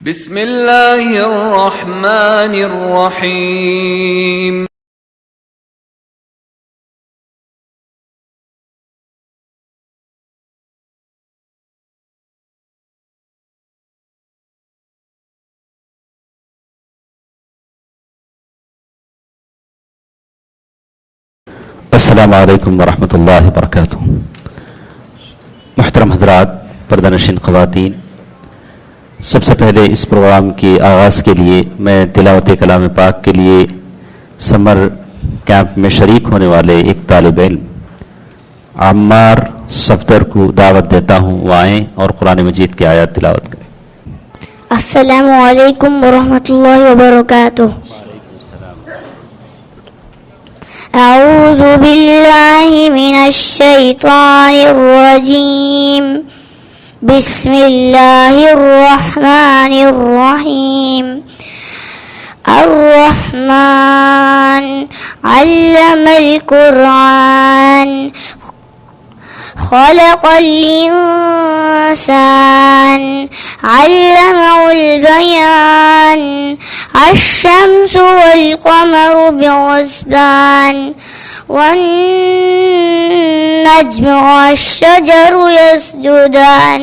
بسم اللہ الرحمن الرحیم السلام علیکم ورحمۃ اللہ وبرکاتہ۔ محترم حضرات، پردہ نشین خواتین، سب سے پہلے اس پروگرام کے آغاز کے لیے میں تلاوت کلام پاک کے لیے سمر کیمپ میں شریک ہونے والے ایک طالب علم عمار صفدر کو دعوت دیتا ہوں، وہ آئیں اور قرآن مجید کی آیات تلاوت کریں۔ السلام علیکم ورحمۃ اللہ وبرکاتہ۔ اعوذ باللہ من الشیطان الرجیم، بسم اللہ الرحمن الرحیم۔ الرحمن علم القرآن، خلق الإنسان، علمه البيان، الشمس والقمر بحسبان، والنجم والشجر يسجدان،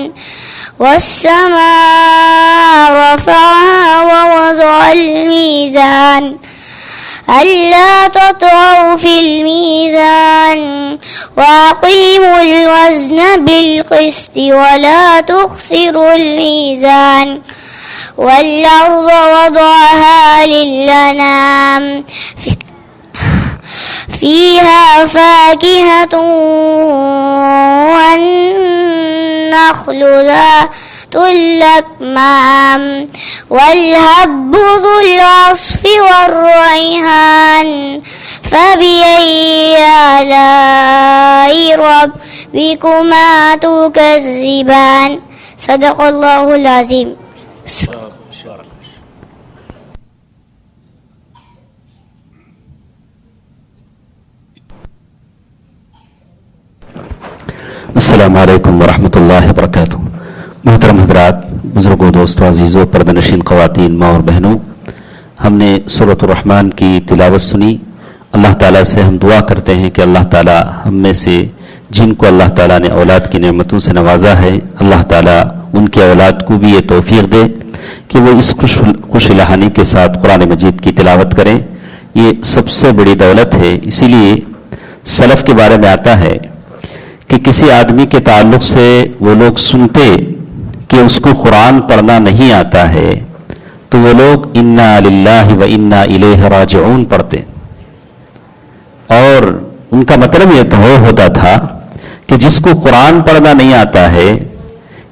والسماء رفعها ووضع الميزان، ألا تطغوا في الميزان، وأقيموا الوزن بالقسط ولا تخسروا الميزان، والأرض وضعها للأنام، فيها فاكهة والنخل ذات الأكمام، والهب ذو العصف والريحان، فبأي آلاء ربكما تكذبان؟ صدق اللہ العظیم۔ السلام علیکم ورحمۃ اللہ وبرکاتہ۔ محترم حضرات، بزرگوں، دوستوں، عزیزوں، پردہ نشین خواتین، ماں اور بہنوں، ہم نے سورۃ الرحمن کی تلاوت سنی۔ اللہ تعالیٰ سے ہم دعا کرتے ہیں کہ اللہ تعالیٰ ہم میں سے جن کو اللہ تعالیٰ نے اولاد کی نعمتوں سے نوازا ہے، اللہ تعالیٰ ان کی اولاد کو بھی یہ توفیق دے کہ وہ اس خوش الہانی کے ساتھ قرآن مجید کی تلاوت کریں۔ یہ سب سے بڑی دولت ہے۔ اسی لیے سلف کے بارے میں آتا ہے کہ کسی آدمی کے تعلق سے وہ لوگ سنتے کہ اس کو قرآن پڑھنا نہیں آتا ہے تو وہ لوگ انا للہ و انا الیہ راجعون پڑھتے، اور ان کا مطلب یہ تو ہوتا تھا کہ جس کو قرآن پڑھنا نہیں آتا ہے،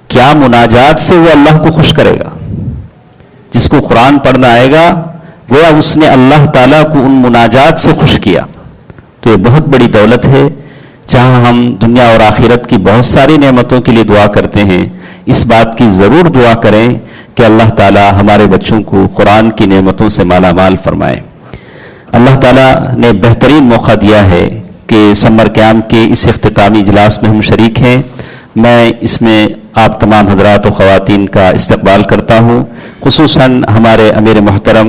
کیا مناجات سے وہ اللہ کو خوش کرے گا؟ جس کو قرآن پڑھنا آئے گا گویا اس نے اللہ تعالیٰ کو ان مناجات سے خوش کیا۔ تو یہ بہت بڑی دولت ہے، جہاں ہم دنیا اور آخرت کی بہت ساری نعمتوں کے لیے دعا کرتے ہیں، اس بات کی ضرور دعا کریں کہ اللہ تعالیٰ ہمارے بچوں کو قرآن کی نعمتوں سے مالا مال فرمائے۔ اللہ تعالیٰ نے بہترین موقع دیا ہے کہ سمر کیمپ کے اس اختتامی اجلاس میں ہم شریک ہیں۔ میں اس میں آپ تمام حضرات و خواتین کا استقبال کرتا ہوں، خصوصاً ہمارے امیر محترم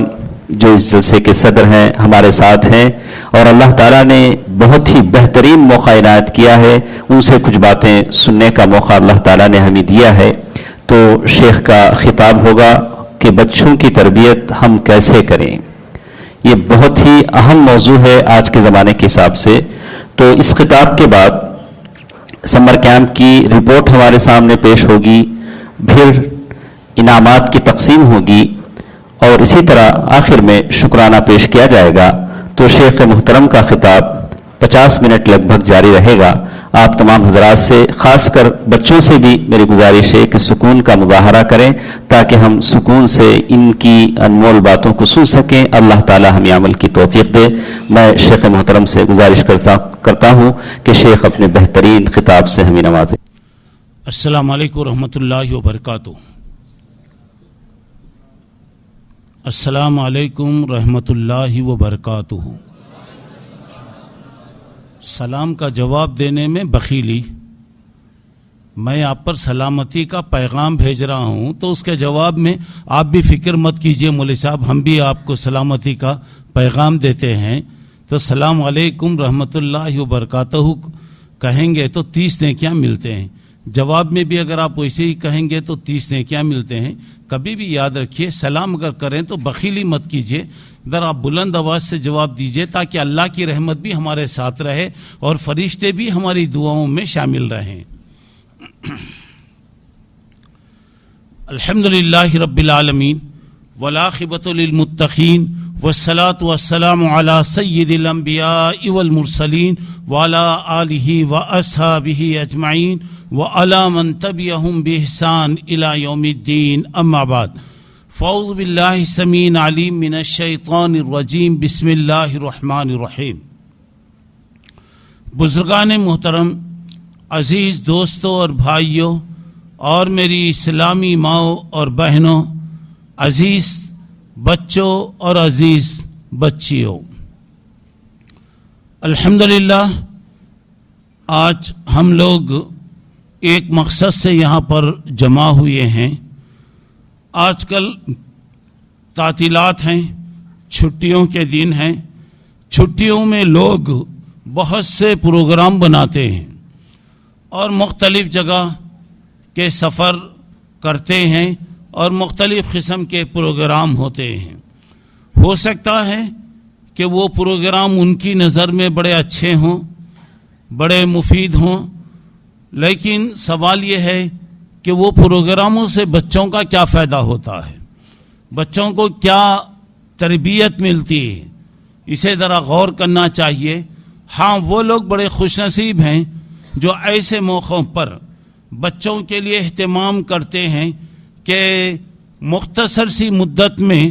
جو اس جلسے کے صدر ہیں ہمارے ساتھ ہیں، اور اللہ تعالیٰ نے بہت ہی بہترین موقع عنایت کیا ہے، ان سے کچھ باتیں سننے کا موقع اللہ تعالیٰ نے ہمیں دیا ہے۔ تو شیخ کا خطاب ہوگا کہ بچوں کی تربیت ہم کیسے کریں۔ یہ بہت ہی اہم موضوع ہے آج کے زمانے کے حساب سے۔ تو اس خطاب کے بعد سمر کیمپ کی رپورٹ ہمارے سامنے پیش ہوگی، پھر انعامات کی تقسیم ہوگی، اور اسی طرح آخر میں شکرانہ پیش کیا جائے گا۔ تو شیخ محترم کا خطاب 50 منٹ لگ بھگ جاری رہے گا۔ آپ تمام حضرات سے، خاص کر بچوں سے بھی میری گزارش ہے کہ سکون کا مظاہرہ کریں تاکہ ہم سکون سے ان کی انمول باتوں کو سن سکیں۔ اللہ تعالی ہمیں عمل کی توفیق دے۔ میں شیخ محترم سے گزارش کرتا ہوں کہ شیخ اپنے بہترین خطاب سے ہمیں نوازے۔ السلام علیکم ورحمۃ اللہ وبرکاتہ۔ السلام علیکم رحمۃ اللہ وبرکاتہ۔ سلام کا جواب دینے میں بخیلی، میں آپ پر سلامتی کا پیغام بھیج رہا ہوں، تو اس کے جواب میں آپ بھی فکر مت کیجئے مولوی صاحب، ہم بھی آپ کو سلامتی کا پیغام دیتے ہیں۔ تو السلام علیکم رحمۃ اللہ وبرکاتہ کہیں گے تو 30 نیکیاں ملتے ہیں۔ جواب میں بھی اگر آپ ویسے ہی کہیں گے تو 30 نیکیاں ملتے ہیں۔ کبھی بھی یاد رکھیے، سلام اگر کریں تو بخیلی مت کیجئے، ذرا بلند آواز سے جواب دیجئے تاکہ اللہ کی رحمت بھی ہمارے ساتھ رہے اور فرشتے بھی ہماری دعاؤں میں شامل رہیں۔ الحمدللہ رب العالمین والعاقبۃ للمتقین والصلاة والسلام علی سید الانبیاء والمرسلین وعلی آلہ واصحابہ اجمعین وعلی من تبعہم بإحسان الی یوم الدین، اما بعد، فاعوذ باللہ السمیع العلیم من الشیطان الرجیم، بسم اللہ الرحمن الرحیم۔ بزرگان محترم، عزیز دوستوں اور بھائیوں، اور میری اسلامی ماؤں اور بہنوں، عزیز بچوں اور عزیز بچیوں، الحمدللہ آج ہم لوگ ایک مقصد سے یہاں پر جمع ہوئے ہیں۔ آج کل تعطیلات ہیں، چھٹیوں کے دن ہیں، چھٹیوں میں لوگ بہت سے پروگرام بناتے ہیں اور مختلف جگہ کے سفر کرتے ہیں اور مختلف قسم کے پروگرام ہوتے ہیں۔ ہو سکتا ہے کہ وہ پروگرام ان کی نظر میں بڑے اچھے ہوں، بڑے مفید ہوں، لیکن سوال یہ ہے کہ وہ پروگراموں سے بچوں کا کیا فائدہ ہوتا ہے، بچوں کو کیا تربیت ملتی ہے، اسے ذرا غور کرنا چاہیے۔ ہاں، وہ لوگ بڑے خوش نصیب ہیں جو ایسے موقعوں پر بچوں کے لیے اہتمام کرتے ہیں کہ مختصر سی مدت میں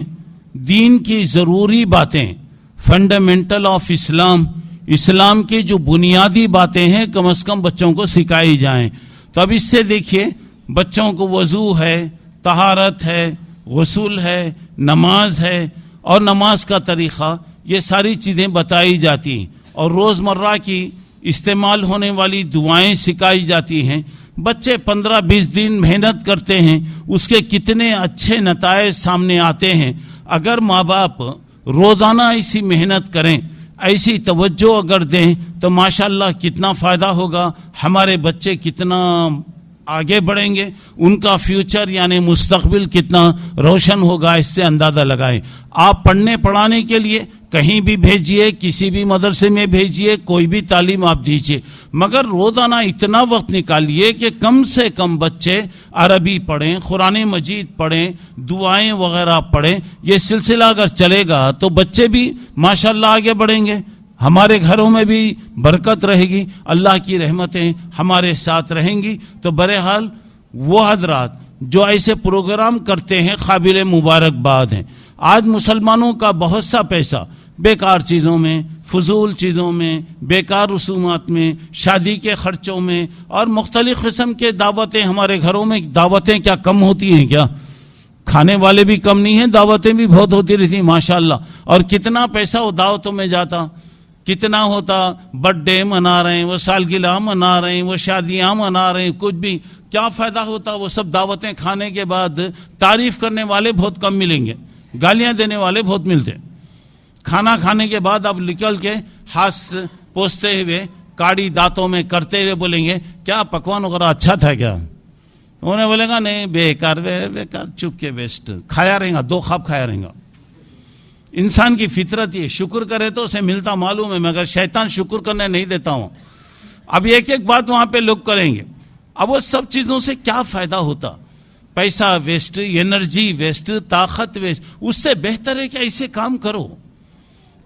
دین کی ضروری باتیں، فنڈامنٹل آف اسلام، اسلام کی جو بنیادی باتیں ہیں کم از کم بچوں کو سکھائی جائیں۔ تو اب اس سے دیکھیے، بچوں کو وضو ہے، طہارت ہے، غسل ہے، نماز ہے اور نماز کا طریقہ، یہ ساری چیزیں بتائی جاتی ہیں اور روزمرہ کی استعمال ہونے والی دعائیں سکھائی جاتی ہیں۔ بچے 15-20 دن محنت کرتے ہیں، اس کے کتنے اچھے نتائج سامنے آتے ہیں۔ اگر ماں باپ روزانہ ایسی محنت کریں، ایسی توجہ اگر دیں تو ماشاءاللہ کتنا فائدہ ہوگا، ہمارے بچے کتنا آگے بڑھیں گے، ان کا فیوچر یعنی مستقبل کتنا روشن ہوگا، اس سے اندازہ لگائیں۔ آپ پڑھنے پڑھانے کے لیے کہیں بھی بھیجیے، کسی بھی مدرسے میں بھیجیے، کوئی بھی تعلیم آپ دیجیے، مگر روزانہ اتنا وقت نکالیے کہ کم سے کم بچے عربی پڑھیں، قرآن مجید پڑھیں، دعائیں وغیرہ پڑھیں۔ یہ سلسلہ اگر چلے گا تو بچے بھی ماشاءاللہ آگے بڑھیں گے، ہمارے گھروں میں بھی برکت رہے گی، اللہ کی رحمتیں ہمارے ساتھ رہیں گی۔ تو بہرحال وہ حضرات جو ایسے پروگرام کرتے ہیں قابل مبارکباد ہیں۔ آج مسلمانوں کا بہت سا پیسہ بیکار چیزوں میں، فضول چیزوں میں، بیکار رسومات میں، شادی کے خرچوں میں اور مختلف قسم کے دعوتیں، ہمارے گھروں میں دعوتیں کیا کم ہوتی ہیں کیا؟ کھانے والے بھی کم نہیں ہیں، دعوتیں بھی بہت ہوتی رہتی ہیں ماشاءاللہ۔ اور کتنا پیسہ وہ دعوتوں میں جاتا، کتنا ہوتا، برتھ ڈے منا رہے ہیں، وہ سالگرہ منا رہے ہیں، وہ شادیاں منا رہے ہیں، کچھ بھی کیا فائدہ ہوتا؟ وہ سب دعوتیں کھانے کے بعد تعریف کرنے والے بہت کم ملیں گے، گالیاں دینے والے بہت ملتے۔ کھانا کھانے کے بعد اب نکل کے ہاتھ پوچھتے ہوئے، کاڑی دانتوں میں کرتے ہوئے بولیں گے کیا پکوان وغیرہ اچھا تھا کیا؟ انہیں بولے گا نہیں، بیکار بیکار، چپ کے ویسٹ، کھایا رہیں گا، 2 خواب کھایا رہیں گا۔ انسان کی فطرت یہ، شکر کرے تو اسے ملتا معلوم ہے، مگر شیطان شکر کرنے نہیں دیتا ہوں۔ اب ایک ایک بات وہاں پہ لوگ کریں گے۔ اب وہ سب چیزوں سے کیا فائدہ ہوتا؟ پیسہ ویسٹ، انرجی ویسٹ، طاقت ویسٹ۔ اس سے بہتر ہے کہ ایسے کام کرو،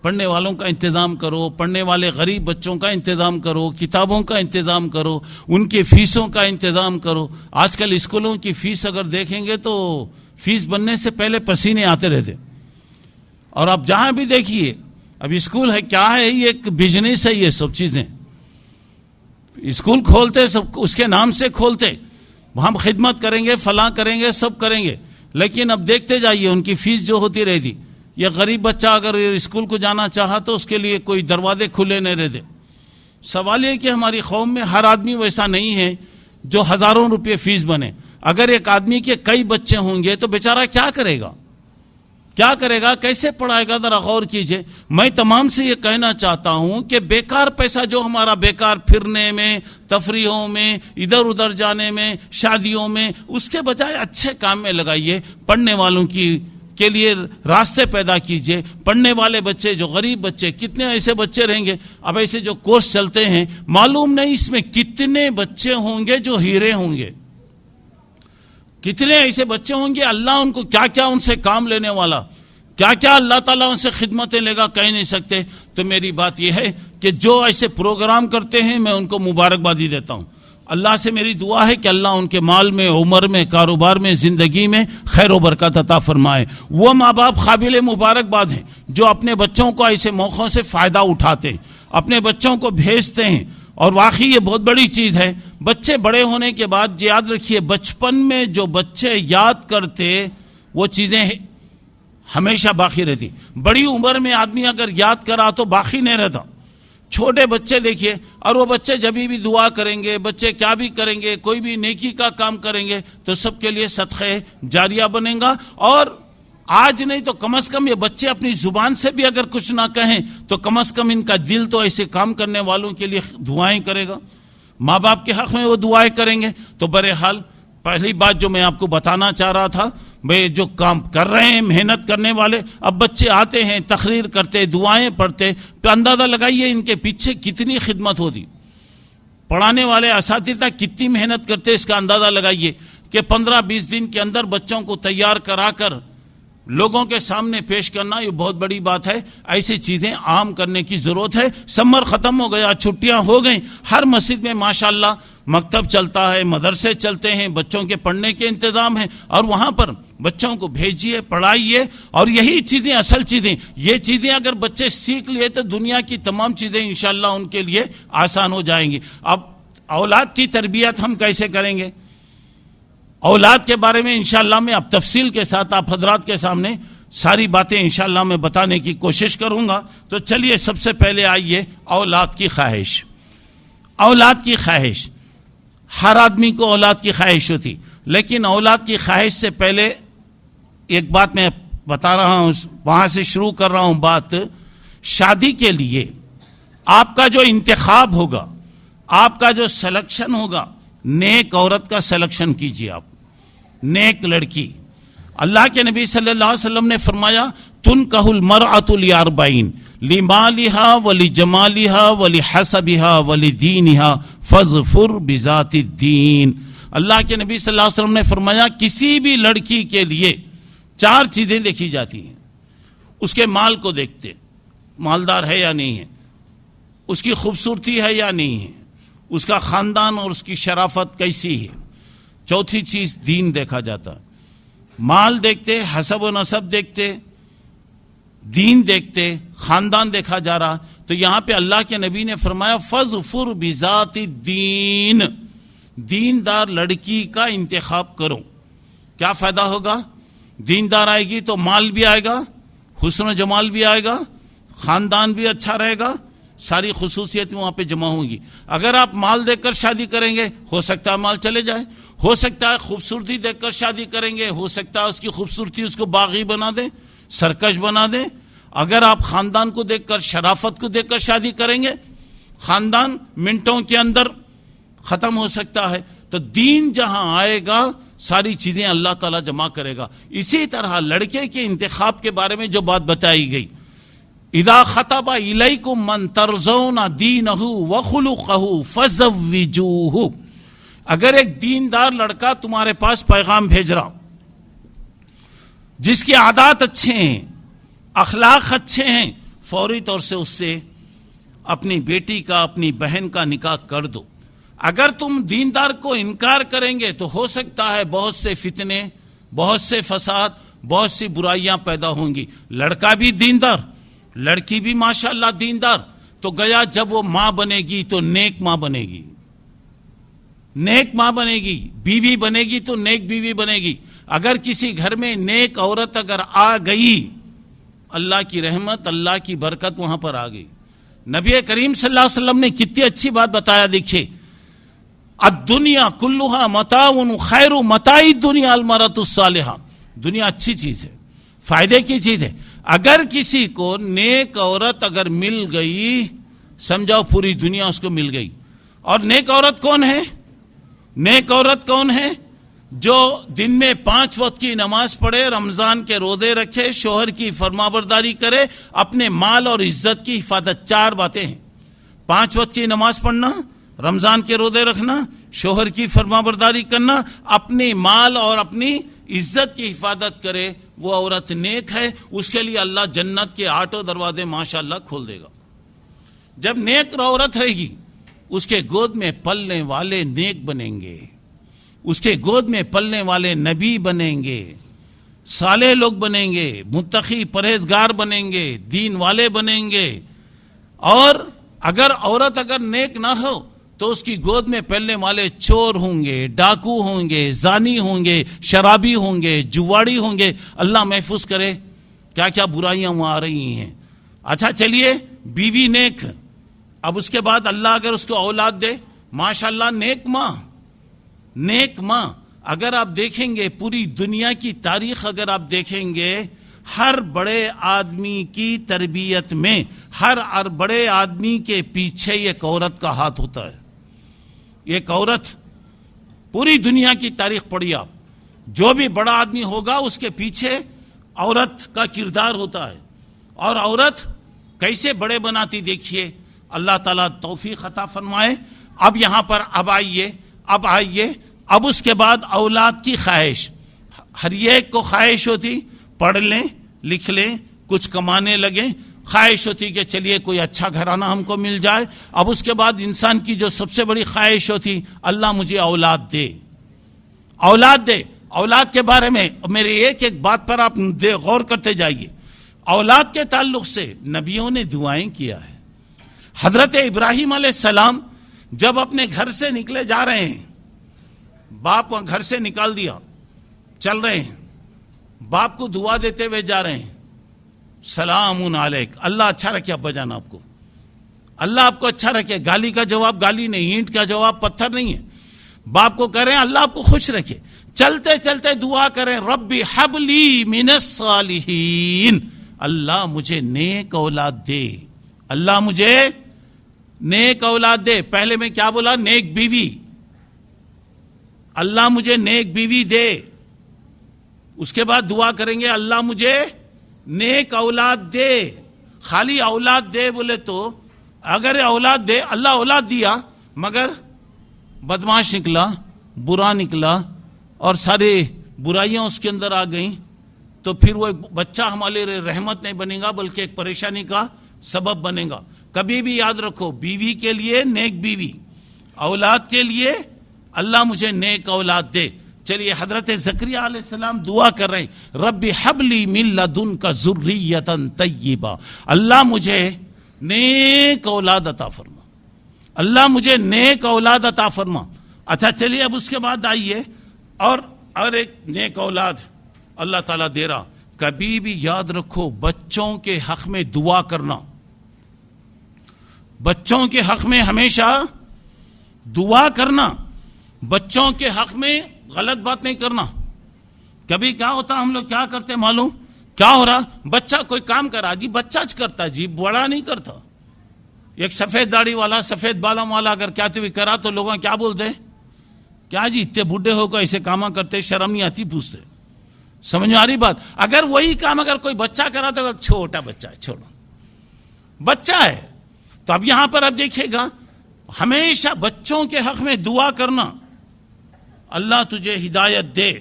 پڑھنے والوں کا انتظام کرو، پڑھنے والے غریب بچوں کا انتظام کرو، کتابوں کا انتظام کرو، ان کی فیسوں کا انتظام کرو۔ آج کل اسکولوں کی فیس اگر دیکھیں گے تو فیس بننے سے پہلے پسینے آتے رہتے، اور اب جہاں بھی دیکھیے اب اسکول ہے کیا ہے، یہ ایک بزنس ہے، یہ سب چیزیں اسکول کھولتے سب اس کے نام سے کھولتے، ہم خدمت کریں گے، فلاں کریں گے، سب کریں گے، لیکن اب دیکھتے جائیے ان کی فیس جو ہوتی رہتی۔ یہ غریب بچہ اگر اسکول کو جانا چاہا تو اس کے لیے کوئی دروازے کھلے نہیں رہتے۔ سوال یہ کہ ہماری قوم میں ہر آدمی ویسا نہیں ہے جو ہزاروں روپے فیس بنے. اگر ایک آدمی کے کئی بچے ہوں گے تو بیچارہ کیا کرے گا؟ کیا کرے گا؟ کیسے پڑھائے گا؟ ذرا غور کیجئے. میں تمام سے یہ کہنا چاہتا ہوں کہ بیکار پیسہ جو ہمارا بیکار پھرنے میں، تفریحوں میں، ادھر ادھر جانے میں، شادیوں میں، اس کے بجائے اچھے کام میں لگائیے. پڑھنے والوں کے لیے راستے پیدا کیجئے. پڑھنے والے بچے، جو غریب بچے، کتنے ایسے بچے رہیں گے. اب ایسے جو کورس چلتے ہیں، معلوم نہیں اس میں کتنے بچے ہوں گے جو ہیرے ہوں گے. کتنے ایسے بچے ہوں گے، اللہ ان کو کیا کیا ان سے کام لینے والا، کیا کیا اللہ تعالیٰ ان سے خدمتیں لے گا، کہہ نہیں سکتے. تو میری بات یہ ہے کہ جو ایسے پروگرام کرتے ہیں میں ان کو مبارکبادی دیتا ہوں. اللہ سے میری دعا ہے کہ اللہ ان کے مال میں، عمر میں، کاروبار میں، زندگی میں خیر و برکت عطا فرمائے. وہ ماں باپ قابل مبارکباد ہیں جو اپنے بچوں کو ایسے موقعوں سے فائدہ اٹھاتے ہیں، اپنے بچوں کو بھیجتے ہیں. اور واقعی یہ بہت بڑی چیز ہے. بچے بڑے ہونے کے بعد یاد رکھیے، بچپن میں جو بچے یاد کرتے وہ چیزیں ہمیشہ باقی رہتی. بڑی عمر میں آدمی اگر یاد کرا تو باقی نہیں رہتا. چھوٹے بچے دیکھیے، اور وہ بچے جب بھی دعا کریں گے، بچے کیا بھی کریں گے، کوئی بھی نیکی کا کام کریں گے تو سب کے لیے صدقہ جاریہ بنے گا. اور آج نہیں تو کم از کم یہ بچے اپنی زبان سے بھی اگر کچھ نہ کہیں تو کم از کم ان کا دل تو ایسے کام کرنے والوں کے لیے دعائیں کرے گا. ماں باپ کے حق میں وہ دعائیں کریں گے. تو بہرحال پہلی بات جو میں آپ کو بتانا چاہ رہا تھا، بھئی جو کام کر رہے ہیں محنت کرنے والے، اب بچے آتے ہیں، تقریر کرتے، دعائیں پڑھتے، تو اندازہ لگائیے ان کے پیچھے کتنی خدمت ہوتی. پڑھانے والے اساتذہ کتنی محنت کرتے، اس کا اندازہ لگائیے کہ 15-20 دن کے اندر بچوں کو تیار کرا کر لوگوں کے سامنے پیش کرنا یہ بہت بڑی بات ہے. ایسی چیزیں عام کرنے کی ضرورت ہے. سمر ختم ہو گیا، چھٹیاں ہو گئیں، ہر مسجد میں ماشاءاللہ مکتب چلتا ہے، مدرسے چلتے ہیں، بچوں کے پڑھنے کے انتظام ہیں، اور وہاں پر بچوں کو بھیجیے، پڑھائیے. اور یہی چیزیں اصل چیزیں، یہ چیزیں اگر بچے سیکھ لیے تو دنیا کی تمام چیزیں انشاءاللہ ان کے لیے آسان ہو جائیں گی. اب اولاد کی تربیت ہم کیسے کریں گے؟ اولاد کے بارے میں انشاءاللہ میں اب تفصیل کے ساتھ آپ حضرات کے سامنے ساری باتیں انشاءاللہ میں بتانے کی کوشش کروں گا. تو چلیے سب سے پہلے آئیے اولاد کی خواہش. اولاد کی خواہش، ہر آدمی کو اولاد کی خواہش ہوتی، لیکن اولاد کی خواہش سے پہلے ایک بات میں بتا رہا ہوں، وہاں سے شروع کر رہا ہوں بات. شادی کے لیے آپ کا جو انتخاب ہوگا، آپ کا جو سلیکشن ہوگا، نیک عورت کا سلیکشن کیجیے. آپ نیک لڑکی. اللہ کے نبی صلی اللہ علیہ وسلم نے فرمایا تنکح المرأۃ لاربعین لمالہا ولجمالہا ولحسبہا ولدینہا فاظفر بذات الدین. اللہ کے نبی صلی اللہ علیہ وسلم نے فرمایا کسی بھی لڑکی کے لیے 4 چیزیں دیکھی جاتی ہیں. اس کے مال کو دیکھتے، مالدار ہے یا نہیں ہے، اس کی خوبصورتی ہے یا نہیں ہے، اس کا خاندان اور اس کی شرافت کیسی ہے. چوتھی چیز دین دیکھا جاتا. مال دیکھتے، حسب و نسب دیکھتے، دین دیکھتے، خاندان دیکھا جا رہا. تو یہاں پہ اللہ کے نبی نے فرمایا فَاظْفُرْ بِذَاتِ الدین، دیندار لڑکی کا انتخاب کرو. کیا فائدہ ہوگا؟ دیندار آئے گی تو مال بھی آئے گا، حسن و جمال بھی آئے گا، خاندان بھی اچھا رہے گا، ساری خصوصیتیں وہاں پہ جمع ہوں گی. اگر آپ مال دیکھ کر شادی کریں گے ہو سکتا ہے مال چلے جائے، ہو سکتا ہے خوبصورتی دیکھ کر شادی کریں گے، ہو سکتا ہے اس کی خوبصورتی اس کو باغی بنا دیں، سرکش بنا دیں. اگر آپ خاندان کو دیکھ کر، شرافت کو دیکھ کر شادی کریں گے، خاندان منٹوں کے اندر ختم ہو سکتا ہے. تو دین جہاں آئے گا ساری چیزیں اللہ تعالیٰ جمع کرے گا. اسی طرح لڑکے کے انتخاب کے بارے میں جو بات بتائی گئی، اذا خطب الیکم من ترضون دینہ وخلقہ فزوجوہ. اگر ایک دیندار لڑکا تمہارے پاس پیغام بھیج رہا، جس کے عادات اچھے ہیں، اخلاق اچھے ہیں، فوری طور سے اس سے اپنی بیٹی کا، اپنی بہن کا نکاح کر دو. اگر تم دیندار کو انکار کریں گے تو ہو سکتا ہے بہت سے فتنے، بہت سے فساد، بہت سی برائیاں پیدا ہوں گی. لڑکا بھی دیندار، لڑکی بھی ماشاءاللہ دیندار، تو گیا جب وہ ماں بنے گی تو نیک ماں بنے گی، نیک ماں بنے گی. بیوی بنے گی تو نیک بیوی بنے گی. اگر کسی گھر میں نیک عورت اگر آ گئی، اللہ کی رحمت، اللہ کی برکت وہاں پر آ گئی. نبی کریم صلی اللہ علیہ وسلم نے کتنی اچھی بات بتایا. دیکھیے الدنیا کلھا متاع خیر متاع الدنیا المرأۃ الصالحہ. دنیا اچھی چیز ہے، فائدے کی چیز ہے. اگر کسی کو نیک عورت اگر مل گئی، سمجھاؤ پوری دنیا اس کو مل گئی. اور نیک عورت کون ہے؟ نیک عورت کون ہے؟ جو دن میں 5 وقت کی نماز پڑھے، رمضان کے روزے رکھے، شوہر کی فرمانبرداری کرے، اپنے مال اور عزت کی حفاظت. 4 باتیں ہیں: 5 وقت کی نماز پڑھنا، رمضان کے روزے رکھنا، شوہر کی فرمانبرداری کرنا، اپنے مال اور اپنی عزت کی حفاظت کرے. وہ عورت نیک ہے، اس کے لیے اللہ جنت کے 8 دروازے ماشاءاللہ کھول دے گا. جب نیک عورت رہے گی، اس کے گود میں پلنے والے نیک بنیں گے، اس کے گود میں پلنے والے نبی بنیں گے، صالح لوگ بنیں گے، متقی پرہیزگار بنیں گے، دین والے بنیں گے. اور اگر عورت اگر نیک نہ ہو تو اس کی گود میں پلنے والے چور ہوں گے، ڈاکو ہوں گے، زانی ہوں گے، شرابی ہوں گے، جواڑی ہوں گے. اللہ محفوظ کرے. کیا کیا برائیاں وہاں آ رہی ہیں. اچھا چلیے، بیوی نیک. اب اس کے بعد اللہ اگر اس کو اولاد دے، ماشاءاللہ نیک ماں. نیک ماں اگر آپ دیکھیں گے پوری دنیا کی تاریخ اگر آپ دیکھیں گے، ہر بڑے آدمی کی تربیت میں، ہر بڑے آدمی کے پیچھے ایک عورت کا ہاتھ ہوتا ہے. ایک عورت، پوری دنیا کی تاریخ پڑھی آپ، جو بھی بڑا آدمی ہوگا اس کے پیچھے عورت کا کردار ہوتا ہے. اور عورت کیسے بڑے بناتی دیکھیے. اللہ تعالیٰ توفیق عطا فرمائے. اب یہاں پر اب آئیے. اب اس کے بعد اولاد کی خواہش. ہر ایک کو خواہش ہوتی پڑھ لیں، لکھ لیں، کچھ کمانے لگیں. خواہش ہوتی کہ چلیے کوئی اچھا گھرانہ ہم کو مل جائے. اب اس کے بعد انسان کی جو سب سے بڑی خواہش ہوتی، اللہ مجھے اولاد دے، اولاد دے. اولاد کے بارے میں میرے ایک ایک بات پر آپ غور کرتے جائیے. اولاد کے تعلق سے نبیوں نے دعائیں کیا ہے. حضرت ابراہیم علیہ السلام جب اپنے گھر سے نکلے جا رہے ہیں، باپ گھر سے نکال دیا، چل رہے ہیں، باپ کو دعا دیتے ہوئے جا رہے ہیں، سلام علیک، اللہ اچھا رکھے ابا جان آپ کو، اللہ آپ کو اچھا رکھے. گالی کا جواب گالی نہیں، اینٹ کا جواب پتھر نہیں ہے. باپ کو کہہ رہے ہیں اللہ آپ کو خوش رکھے. چلتے چلتے دعا کریں، رب ہب لی من الصالحین، اللہ مجھے نیک اولاد دے، اللہ مجھے نیک اولاد دے. پہلے میں کیا بولا؟ نیک بیوی. اللہ مجھے نیک بیوی دے. اس کے بعد دعا کریں گے اللہ مجھے نیک اولاد دے. خالی اولاد دے بولے تو اگر اولاد دے، اللہ اولاد دیا مگر بدماش نکلا، برا نکلا اور سارے برائیاں اس کے اندر آ گئیں، تو پھر وہ بچہ ہمارے لیے رحمت نہیں بنے گا بلکہ ایک پریشانی کا سبب بنے گا. کبھی بھی یاد رکھو، بیوی کے لیے نیک بیوی، اولاد کے لیے اللہ مجھے نیک اولاد دے. چلیے حضرت زکریا علیہ السلام دعا کر رہے ہیں، رب ہب لی من لدنک ذریۃ طیبہ، اللہ مجھے نیک اولاد عطا فرما، اللہ مجھے نیک اولاد عطا فرما. اچھا چلیے اب اس کے بعد آئیے اور ایک نیک اولاد اللہ تعالیٰ دے رہا. کبھی بھی یاد رکھو بچوں کے حق میں دعا کرنا، بچوں کے حق میں ہمیشہ دعا کرنا، بچوں کے حق میں غلط بات نہیں کرنا. کبھی کیا ہوتا، ہم لوگ کیا کرتے معلوم کیا ہو رہا؟ بچہ کوئی کام کرا جی، بچہ کرتا جی، بڑا نہیں کرتا. ایک سفید داڑھی والا، سفید بالوں والا اگر کیا تو بھی کرا تو لوگوں کیا بولتے؟ کیا جی اتنے بڈھے ہو کر ایسے کام کرتے، شرم نہیں آتی؟ پوچھتے. سمجھ میں آ رہی بات؟ اگر وہی کام اگر کوئی بچہ کرا تو چھوٹا بچہ ہے، چھوڑو، بچہ ہے. تو اب یہاں پر اب دیکھیے گا، ہمیشہ بچوں کے حق میں دعا کرنا، اللہ تجھے ہدایت دے،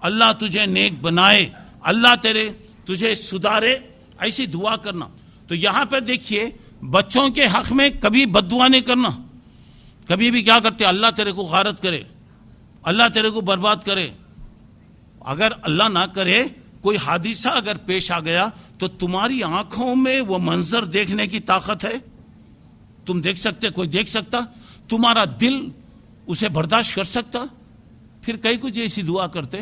اللہ تجھے نیک بنائے، اللہ تجھے سدھارے، ایسی دعا کرنا. تو یہاں پر دیکھیے بچوں کے حق میں کبھی بد دعا نہیں کرنا. کبھی بھی کیا کرتے؟ اللہ تیرے کو غارت کرے، اللہ تیرے کو برباد کرے. اگر اللہ نہ کرے کوئی حادثہ اگر پیش آ گیا تو تمہاری آنکھوں میں وہ منظر دیکھنے کی طاقت ہے؟ تم دیکھ سکتے؟ کوئی دیکھ سکتا؟ تمہارا دل اسے برداشت کر سکتا؟ پھر کئی کچھ ایسی دعا کرتے.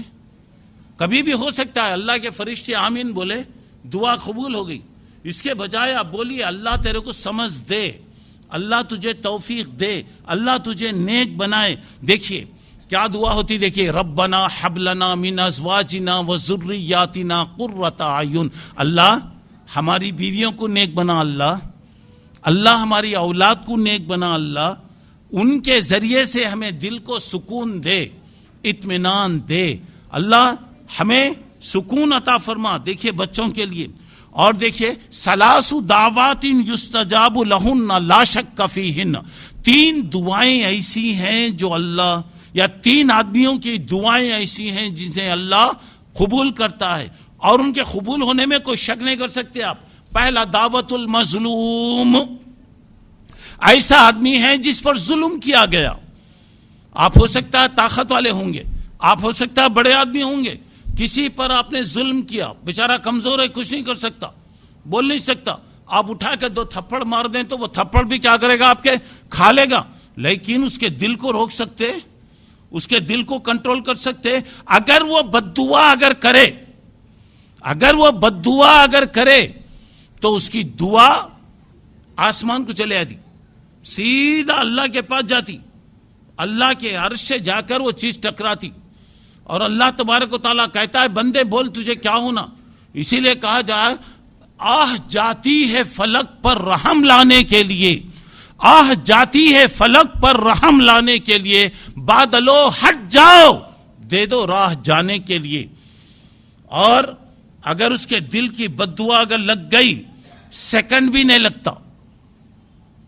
کبھی بھی ہو سکتا ہے اللہ کے فرشتے آمین بولے، دعا قبول ہو گئی. اس کے بجائے آپ بولیے اللہ تیرے کو سمجھ دے، اللہ تجھے توفیق دے، اللہ تجھے نیک بنائے. دیکھیے کیا دعا ہوتی، دیکھیے ربنا حب لنا من ازواجنا وذریاتنا قرۃ اعین. اللہ ہماری بیویوں کو نیک بنا، اللہ ہماری اولاد کو نیک بنا، اللہ ان کے ذریعے سے ہمیں دل کو سکون دے، اطمینان دے، اللہ ہمیں سکون عطا فرما. دیکھیے بچوں کے لیے، اور دیکھیے ثلاث دعوات یستجاب لہن لا شک فیہن، 3 دعائیں ایسی ہیں جو اللہ، یا 3 آدمیوں کی دعائیں ایسی ہیں جنہیں اللہ قبول کرتا ہے، اور ان کے قبول ہونے میں کوئی شک نہیں کر سکتے آپ. پہلا دعوت المظلوم، ایسا آدمی ہے جس پر ظلم کیا گیا. آپ ہو سکتا ہے طاقت والے ہوں گے، آپ ہو سکتا ہے بڑے آدمی ہوں گے، کسی پر آپ نے ظلم کیا، بیچارہ کمزور ہے، کچھ نہیں کر سکتا، بول نہیں سکتا، آپ اٹھا کے 2 تھپڑ مار دیں تو وہ تھپڑ بھی کیا کرے گا، آپ کے کھا لے گا. لیکن اس کے دل کو روک سکتے، اس کے دل کو کنٹرول کر سکتے. اگر وہ بددعا اگر کرے تو اس کی دعا آسمان کو چلے آتی، سیدھا اللہ کے پاس جاتی، اللہ کے عرش سے جا کر وہ چیز ٹکراتی. اور اللہ تبارک و تعالیٰ کہتا ہے بندے بول تجھے کیا ہونا. اسی لیے کہا جائے آہ جاتی ہے فلک پر رحم لانے کے لیے، آہ جاتی ہے فلک پر رحم لانے کے لیے، بادلو ہٹ جاؤ دے دو راہ جانے کے لیے. اور اگر اس کے دل کی بددعا اگر لگ گئی، سیکنڈ بھی نہیں لگتا،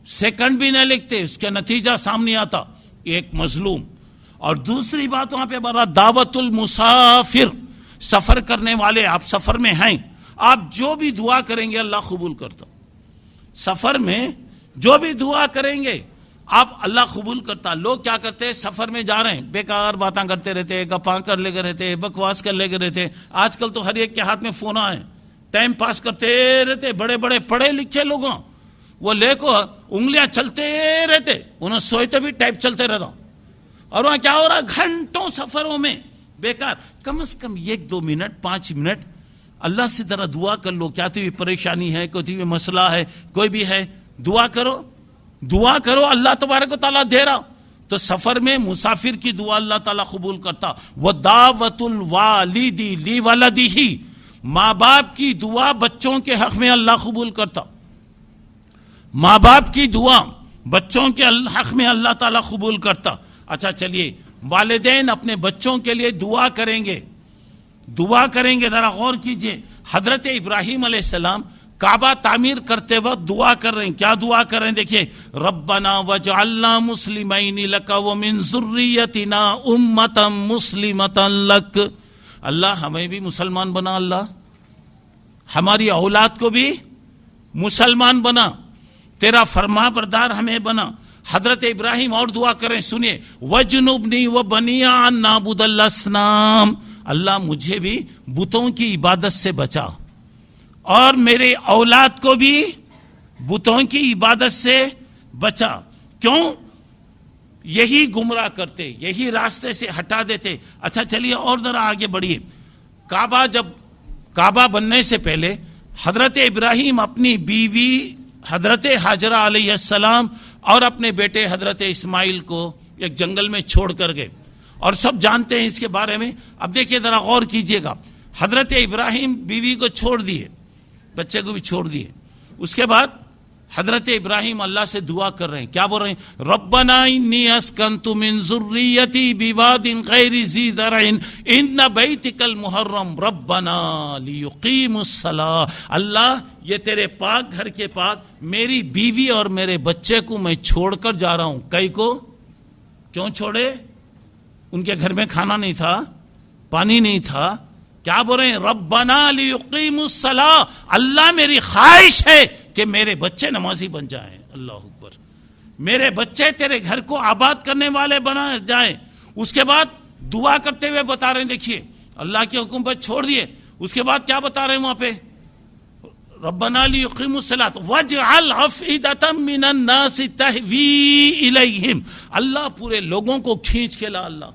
سیکنڈ بھی نہیں لگتے، اس کا نتیجہ سامنے آتا، ایک مظلوم. اور دوسری بات وہاں پہ بڑا دعوت المسافر، سفر کرنے والے، آپ سفر میں ہیں، آپ جو بھی دعا کریں گے اللہ قبول کرتا. سفر میں جو بھی دعا کریں گے آپ اللہ قبول کرتا. لوگ کیا کرتے ہیں، سفر میں جا رہے ہیں بیکار باتیں کرتے رہتے، گپاں کر لے کر رہتے، بکواس کر لے کر رہتے. آج کل تو ہر ایک کے ہاتھ میں فون آئے، ٹائم پاس کرتے رہتے. بڑے بڑے پڑھے لکھے لوگ وہ لے کو انگلیاں چلتے رہتے، انہیں سوئے بھی ٹائپ چلتے رہتا. اور وہاں کیا ہو رہا، گھنٹوں سفروں میں بیکار. کم از کم 1-2 منٹ 5 منٹ اللہ سے ذرا دعا کر لو. کیا کوئی پریشانی ہے، کوئی مسئلہ ہے، کوئی بھی ہے، دعا کرو، اللہ تبارک و تعالیٰ دے رہا. تو سفر میں مسافر کی دعا اللہ تعالیٰ قبول کرتا. وَدَعْوَةُ الْوَالِدِ لِوَلَدِهِ، ماں باپ کی دعا بچوں کے حق میں اللہ قبول کرتا. ماں باپ کی دعا بچوں کے حق میں اللہ تعالیٰ قبول کرتا. اچھا چلیے، والدین اپنے بچوں کے لیے دعا کریں گے، ذرا غور کیجئے. حضرت ابراہیم علیہ السلام کعبہ تعمیر کرتے وقت دعا کر رہے ہیں. کیا دعا کر رہے ہیں، دیکھیے ربنا وجعلنا مسلمین لک ومن ذریتنا امۃ مسلمۃ لک. اللہ ہمیں بھی مسلمان بنا، اللہ ہماری اولاد کو بھی مسلمان بنا، تیرا فرما بردار ہمیں بنا. حضرت ابراہیم اور دعا کریں، سنیے، وجنبنی وبنی ان نعبد الاصنام. اللہ مجھے بھی بتوں کی عبادت سے بچا اور میرے اولاد کو بھی بتوں کی عبادت سے بچا. کیوں؟ یہی گمراہ کرتے، یہی راستے سے ہٹا دیتے. اچھا چلیے اور ذرا آگے بڑھیے. کعبہ بننے سے پہلے حضرت ابراہیم اپنی بیوی حضرت حاجرہ علیہ السلام اور اپنے بیٹے حضرت اسماعیل کو ایک جنگل میں چھوڑ کر گئے، اور سب جانتے ہیں اس کے بارے میں. اب دیکھیے ذرا غور کیجئے گا، حضرت ابراہیم بیوی کو چھوڑ دیے، بچے کو بھی چھوڑ دیے. اس کے بعد حضرت ابراہیم اللہ سے دعا کر رہے ہیں. کیا بول رہے ہیں؟ ربنا انی اسکنت من ذریتی بواد غیر ذی زرع عند بیتک المحرم ربنا لیقیموا الصلاۃ. اللہ یہ تیرے پاک گھر کے پاس میری بیوی اور میرے بچے کو میں چھوڑ کر جا رہا ہوں. کئی کو کیوں چھوڑے؟ ان کے گھر میں کھانا نہیں تھا، پانی نہیں تھا. کیا بول رہے ہیں؟ ربنا لیقیموا الصلاۃ. اللہ میری خواہش ہے کہ میرے بچے نمازی بن جائیں. اللہ اکبر. میرے بچے تیرے گھر کو آباد کرنے والے بنا جائیں. اس کے بعد دعا کرتے ہوئے بتا رہے ہیں، دیکھیے اللہ کے حکم پر چھوڑ دیے. اس کے بعد کیا بتا رہے ہیں وہاں پہ؟ ربنا لیقیموا الصلاۃ واجعل افئدۃ من الناس تہوی الیہم. اللہ پورے لوگوں کو کھینچ کے لا، اللہ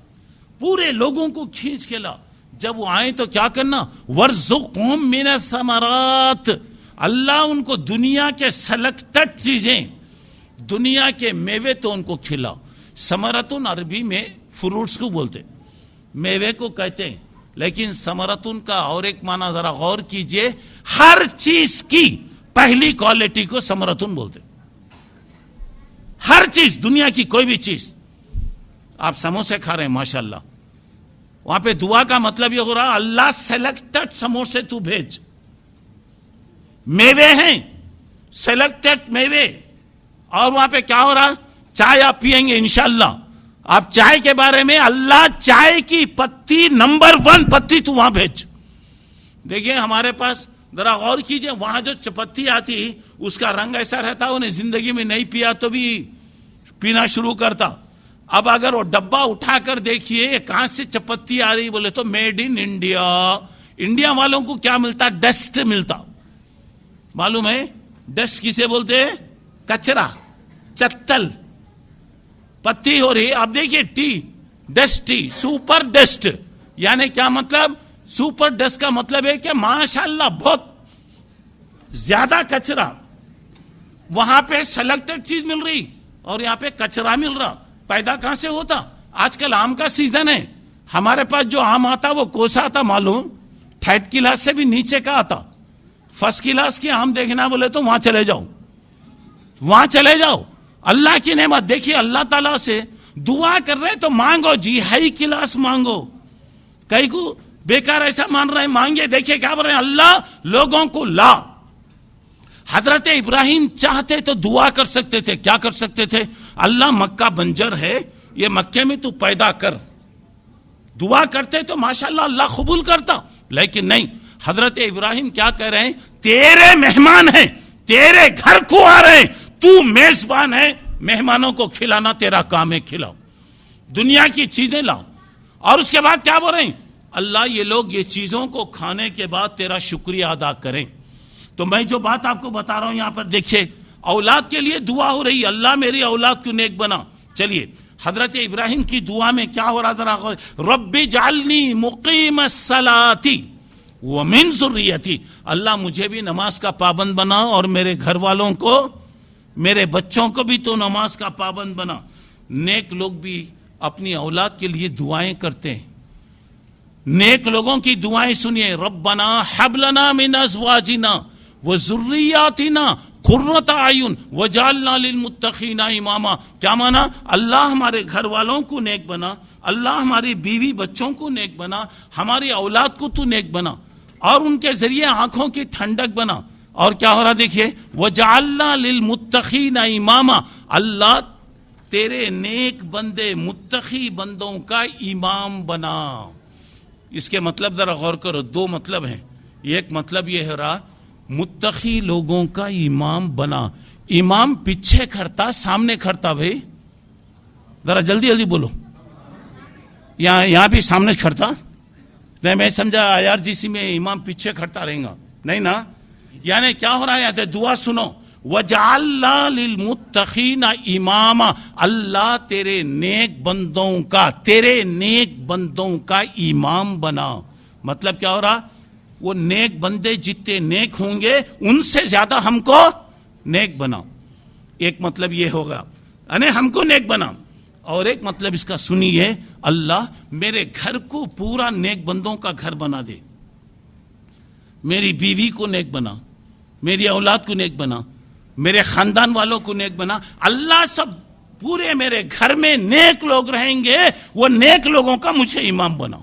پورے لوگوں کو کھینچ کے لا. جب وہ آئیں تو کیا کرنا؟ وَارْزُقْهُم مِّنَ الثَّمَرَاتِ. اللہ ان کو دنیا کے سلیکٹڈ چیزیں، دنیا کے میوے تو ان کو کھلاؤ. ثمرتن عربی میں فروٹس کو بولتے, میوے کو کہتے ہیں, لیکن ثمرتن کا اور ایک معنی ذرا غور کیجئے, ہر چیز کی پہلی کوالٹی کو ثمرتن بولتے. ہر چیز, دنیا کی کوئی بھی چیز. آپ سموسے کھا رہے ہیں ماشاءاللہ, وہاں پہ دعا کا مطلب یہ ہو رہا اللہ سلیکٹڈ سموسے تو بھیج. میوے ہیں, سلیکٹڈ میوے, اور وہاں پہ کیا ہو رہا, چائے آپ پیئیں گے انشاءاللہ. آپ چائے کے بارے میں اللہ چائے کی پتی نمبر 1 پتی تو وہاں بھیج. دیکھیں ہمارے پاس ذرا غور کیجئے, وہاں جو چپتی آتی اس کا رنگ ایسا رہتا, انہیں زندگی میں نہیں پیا تو بھی پینا شروع کرتا. اب اگر وہ ڈبہ اٹھا کر دیکھیے کہاں سے چپتی آ رہی, بولے تو میڈ ان انڈیا. انڈیا والوں کو کیا ملتا, ڈسٹ ملتا. معلوم ہے ڈسٹ کسے بولتے ہیں, کچرا, چتل. پتی ہو رہی, اب دیکھیے tea, dust tea, super dust. یعنی کیا مطلب, سپر ڈسٹ کا مطلب ہے کہ ماشاءاللہ بہت زیادہ کچرا. وہاں پہ سلیکٹڈ چیز مل رہی اور یہاں پہ کچرا مل رہا. پیدا کہاں سے ہوتا, آج کل آم کا سیزن ہے, ہمارے پاس جو آم آتا وہ کوسا آتا معلوم, 3rd کلاس سے بھی نیچے کا آتا. 1st کلاس کی آم دیکھنا بولے تو وہاں چلے جاؤ, وہاں چلے جاؤ. اللہ کی نعمت دیکھیے, اللہ تعالیٰ سے دعا کر رہے تو مانگو جی, ہائی کلاس مانگو. کئی کو بیکار ایسا مان رہے ہیں, مانگے. دیکھیے کیا بول رہے ہیں, اللہ لوگوں کو لا. حضرت ابراہیم چاہتے تو دعا کر سکتے تھے, کیا کر سکتے تھے, اللہ مکہ بنجر ہے, یہ مکے میں تو پیدا کر. دعا کرتے تو ماشاءاللہ اللہ قبول کرتا, لیکن نہیں. حضرت ابراہیم کیا کہہ رہے ہیں, تیرے مہمان ہیں, تیرے گھر کو آ رہے ہیں, تو میزبان ہے, مہمانوں کو کھلانا تیرا کام ہے, کھلاؤ, دنیا کی چیزیں لاؤ. اور اس کے بعد کیا بول رہے ہیں, اللہ یہ لوگ یہ چیزوں کو کھانے کے بعد تیرا شکریہ ادا کریں. تو میں جو بات آپ کو بتا رہا ہوں یہاں پر دیکھیے, اولاد کے لیے دعا ہو رہی, اللہ میری اولاد کو نیک بنا. چلیے حضرت ابراہیم کی دعا میں کیا ہو رہا ذرا غور, رب اجعلنی مقیم الصلاۃ ومن ذریتی, اللہ مجھے بھی نماز کا پابند بنا اور میرے گھر والوں کو, میرے بچوں کو بھی تو نماز کا پابند بنا. نیک لوگ بھی اپنی اولاد کے لیے دعائیں کرتے ہیں. نیک لوگوں کی دعائیں سنیے, ربنا ہب لنا من ازواجنا وذریاتنا قرۃ اعین وجعلنا للمتقین اماما. کیا مانا, اللہ ہمارے گھر والوں کو نیک بنا, اللہ ہماری بیوی بچوں کو نیک بنا, ہماری اولاد کو تو نیک بنا, اور ان کے ذریعے آنکھوں کی ٹھنڈک بنا. اور کیا ہو رہا دیکھیے, وجعلنا للمتقین اماما, اللہ تیرے نیک بندے متقی بندوں کا امام بنا. اس کے مطلب ذرا غور کرو, 2 مطلب ہیں. ایک مطلب یہ ہے رہا متقی لوگوں کا امام بنا. امام پیچھے کھڑتا, سامنے کھڑتا, بھائی ذرا جلدی جلدی بولو. یہاں بھی سامنے کھڑتا نہیں, میں سمجھا IRGC میں امام پیچھے کھڑتا رہیں گا, نہیں نا. یعنی کیا ہو رہا ہے, دعا سنو, وَجَعَلْنَا لِلْمُتَّقِينَ إِمَامًا, اللہ تیرے نیک بندوں کا, تیرے نیک بندوں کا امام بنا. مطلب کیا ہو رہا, وہ نیک بندے جتنے نیک ہوں گے ان سے زیادہ ہم کو نیک بنا. ایک مطلب یہ ہوگا, یعنی ہم کو نیک بنا. اور ایک مطلب اس کا سنیے, اللہ میرے گھر کو پورا نیک بندوں کا گھر بنا دے, میری بیوی کو نیک بنا, میری اولاد کو نیک بنا, میرے خاندان والوں کو نیک بنا. اللہ سب پورے میرے گھر میں نیک لوگ رہیں گے, وہ نیک لوگوں کا مجھے امام بنا.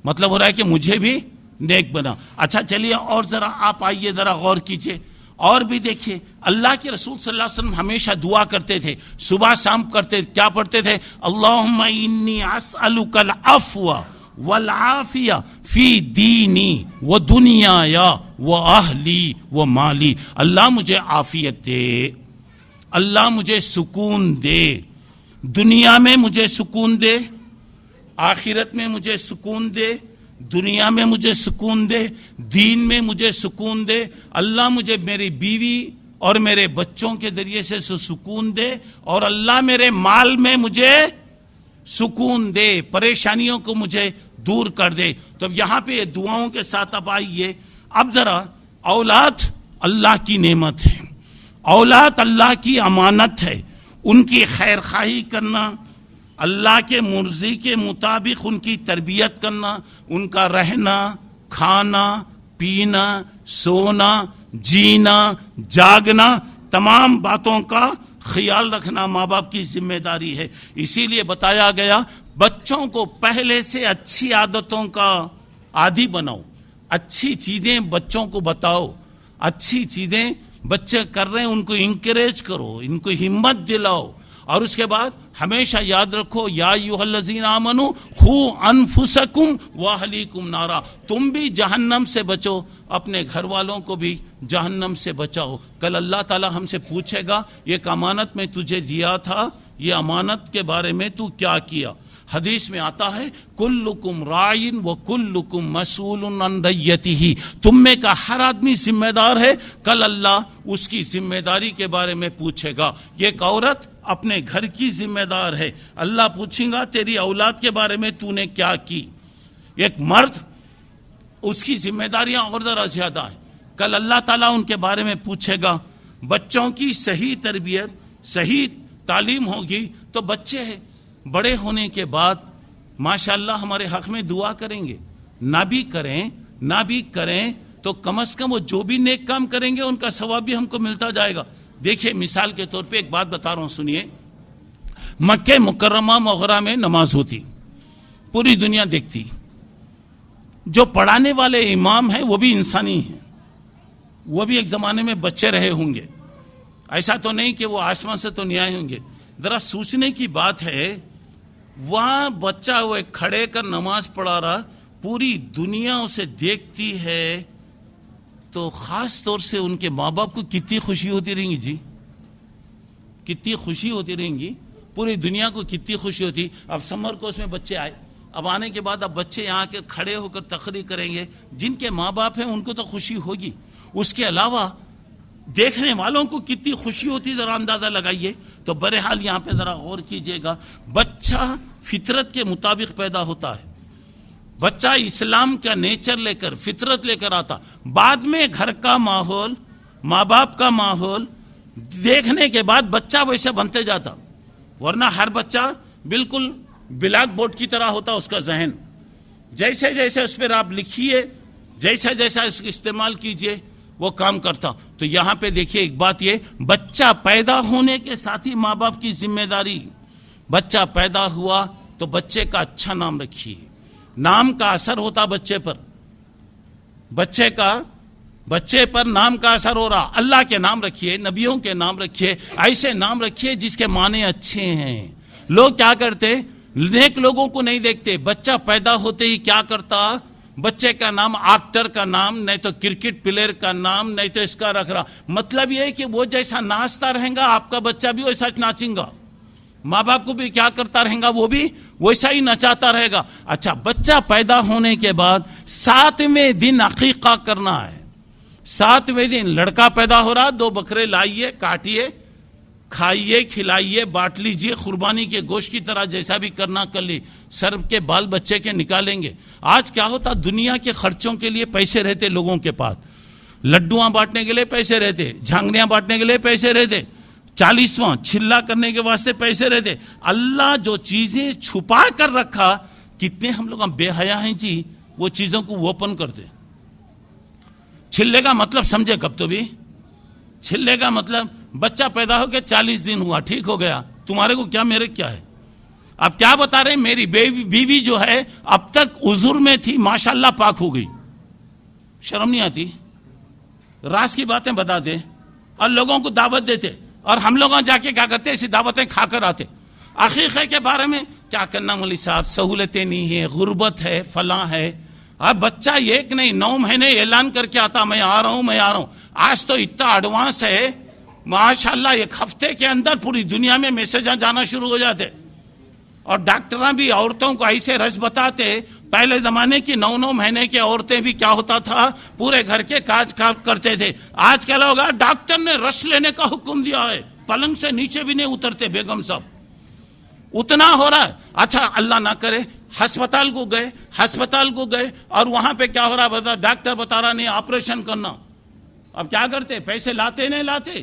مطلب ہو رہا ہے کہ مجھے بھی نیک بنا. اچھا چلیے اور ذرا آپ آئیے, ذرا غور کیجئے. اور بھی دیکھیے, اللہ کے رسول صلی اللہ علیہ وسلم ہمیشہ دعا کرتے تھے, صبح شام کرتے, کیا پڑھتے تھے, اللہم انی اسألک العفو والعافیہ فی دینی و دنیایا و اہلی و مالی. اللہ مجھے عافیت دے, اللہ مجھے سکون دے, دنیا میں مجھے سکون دے, آخرت میں مجھے سکون دے, دنیا میں مجھے سکون دے, دین میں مجھے سکون دے. اللہ مجھے میری بیوی اور میرے بچوں کے ذریعے سے سکون دے, اور اللہ میرے مال میں مجھے سکون دے, پریشانیوں کو مجھے دور کر دے. تو اب یہاں پہ دعاؤں کے ساتھ اب آئیے. اب ذرا اولاد اللہ کی نعمت ہے, اولاد اللہ کی امانت ہے، ان کی خیر خواہی کرنا، اللہ کے مرضی کے مطابق ان کی تربیت کرنا، ان کا رہنا، کھانا، پینا، سونا، جینا، جاگنا، تمام باتوں کا خیال رکھنا ماں باپ کی ذمہ داری ہے۔ اسی لیے بتایا گیا بچوں کو پہلے سے اچھی عادتوں کا عادی بناؤ، اچھی چیزیں بچوں کو بتاؤ، اچھی چیزیں بچے کر رہے ہیں ان کو انکریج کرو، ان کو ہمت دلاؤ، اور اس کے بعد ہمیشہ یاد رکھو یا ایھا الذین آمنوا قوا انفسکم واہلیکم نارا، تم بھی جہنم سے بچو، اپنے گھر والوں کو بھی جہنم سے بچاؤ۔ کل اللہ تعالی ہم سے پوچھے گا ایک امانت میں تجھے دیا تھا، یہ امانت کے بارے میں تو کیا کیا؟ حدیث میں آتا ہے کلکم راعٍ وکلکم مسئول عن رعیتہ، تم میں کا ہر آدمی ذمہ دار ہے، کل اللہ اس کی ذمہ داری کے بارے میں پوچھے گا۔ ایک عورت اپنے گھر کی ذمہ دار ہے، اللہ پوچھے گا تیری اولاد کے بارے میں تو نے کیا کی۔ ایک مرد اس کی ذمہ داریاں اور ذرا زیادہ ہیں، کل اللہ تعالیٰ ان کے بارے میں پوچھے گا۔ بچوں کی صحیح تربیت، صحیح تعلیم ہوگی تو بچے بڑے ہونے کے بعد ماشاءاللہ ہمارے حق میں دعا کریں گے، نہ بھی کریں تو کم از کم وہ جو بھی نیک کام کریں گے ان کا ثواب بھی ہم کو ملتا جائے گا۔ دیکھیے مثال کے طور پہ ایک بات بتا رہا ہوں، سنیے۔ مکہ مکرمہ وغیرہ میں نماز ہوتی، پوری دنیا دیکھتی، جو پڑھانے والے امام ہیں وہ بھی انسانی ہیں، وہ بھی ایک زمانے میں بچے رہے ہوں گے، ایسا تو نہیں کہ وہ آسمان سے تو نہیں آئے ہوں گے۔ ذرا سوچنے کی بات ہے، وہاں بچہ وہ کھڑے کر نماز پڑھا رہا، پوری دنیا اسے دیکھتی ہے، تو خاص طور سے ان کے ماں باپ کو کتنی خوشی ہوتی رہیں گی جی، کتنی خوشی ہوتی رہیں گی، پوری دنیا کو کتنی خوشی ہوتی۔ اب سمر کورس میں بچے آئے، اب آنے کے بعد اب بچے یہاں کے کھڑے ہو کر تقریر کریں گے، جن کے ماں باپ ہیں ان کو تو خوشی ہوگی، اس کے علاوہ دیکھنے والوں کو کتنی خوشی ہوتی، ذرا اندازہ لگائیے۔ تو بہرحال یہاں پہ ذرا غور کیجئے گا، بچہ فطرت کے مطابق پیدا ہوتا ہے، بچہ اسلام کا نیچر لے کر، فطرت لے کر آتا، بعد میں گھر کا ماحول، ماں باپ کا ماحول دیکھنے کے بعد بچہ ویسے بنتے جاتا، ورنہ ہر بچہ بالکل بلیک بورڈ کی طرح ہوتا اس کا ذہن، جیسے جیسے اس پر آپ لکھیے، جیسے جیسا اس کو استعمال کیجئے وہ کام کرتا۔ تو یہاں پہ دیکھیے ایک بات، یہ بچہ پیدا ہونے کے ساتھ ہی ماں باپ کی ذمہ داری، بچہ پیدا ہوا تو بچے کا اچھا نام رکھیے، نام کا اثر ہوتا بچے پر، بچے پر نام کا اثر ہو رہا، اللہ کے نام رکھیے، نبیوں کے نام رکھیے، ایسے نام رکھیے جس کے معنی اچھے ہیں۔ لوگ کیا کرتے، نیک لوگوں کو نہیں دیکھتے، بچہ پیدا ہوتے ہی کیا کرتا، بچے کا نام ایکٹر کا نام، نہیں تو کرکٹ پلیئر کا نام، نہیں تو اس کا رکھ رہا، مطلب یہ ہے کہ وہ جیسا ناچتا رہے گا آپ کا بچہ بھی ویسا ناچیں گا، ماں باپ کو بھی کیا کرتا رہے گا، وہ بھی ویسا ہی نچاتا رہے گا۔ اچھا، بچہ پیدا ہونے کے بعد 7ویں دن عقیقہ کرنا ہے، 7ویں دن لڑکا پیدا ہو رہا، 2 بکرے لائیے، کاٹیے، کھائیے، کھلائیے، بانٹ لیجئے، قربانی کے گوشت کی طرح جیسا بھی کرنا کر لی، سر کے بال بچے کے نکالیں گے۔ آج کیا ہوتا، دنیا کے خرچوں کے لیے پیسے رہتے لوگوں کے پاس، لڈواں بانٹنے کے لیے پیسے رہتے، جھانگڑیاں بانٹنے کے لیے پیسے رہتے، 40واں چھلا کرنے کے واسطے پیسے رہتے۔ اللہ جو چیزیں چھپا کر رکھا، کتنے ہم لوگ بے حیا ہیں جی، وہ چیزوں کو اوپن کرتے۔ چھلے کا مطلب سمجھے کب تو بھی، چھلے کا مطلب بچہ پیدا ہو کے 40 دن ہوا، ٹھیک ہو گیا، تمہارے کو کیا میرے کیا ہے۔ اب کیا بتا رہے ہیں، میری بیوی جو ہے اب تک عذر میں تھی، ماشاءاللہ پاک ہو گئی، شرم نہیں آتی، راز کی باتیں بتاتے اور لوگوں کو دعوت دیتے، اور ہم لوگ جا کے کیا کرتے، ایسی دعوتیں کھا کر آتے۔ عقیقے کے بارے میں کیا کرنا مولوی صاحب، سہولتیں نہیں ہیں، غربت ہے، فلاں ہے، اور بچہ ایک نہیں 9 مہینے اعلان کر کے آتا میں آ رہا ہوں، میں آ رہا ہوں۔ آج تو اتنا ایڈوانس ہے ماشاءاللہ، 1 ہفتے کے اندر پوری دنیا میں میسیجاں جانا شروع ہو جاتے، اور ڈاکٹراں بھی عورتوں کو ایسے رس بتاتے۔ پہلے زمانے کی 9 مہینے کی عورتیں بھی کیا ہوتا تھا، پورے گھر کے کاج کام کرتے تھے۔ آج کیا ہوگا، ڈاکٹر نے رس لینے کا حکم دیا ہے، پلنگ سے نیچے بھی نہیں اترتے بیگم صاحب، اتنا ہو رہا ہے۔ اچھا اللہ نہ کرے ہسپتال کو گئے اور وہاں پہ کیا ہو رہا ہے، ڈاکٹر بتا رہا نہیں آپریشن کرنا، اب کیا کرتے، پیسے لاتے نہیں لاتے،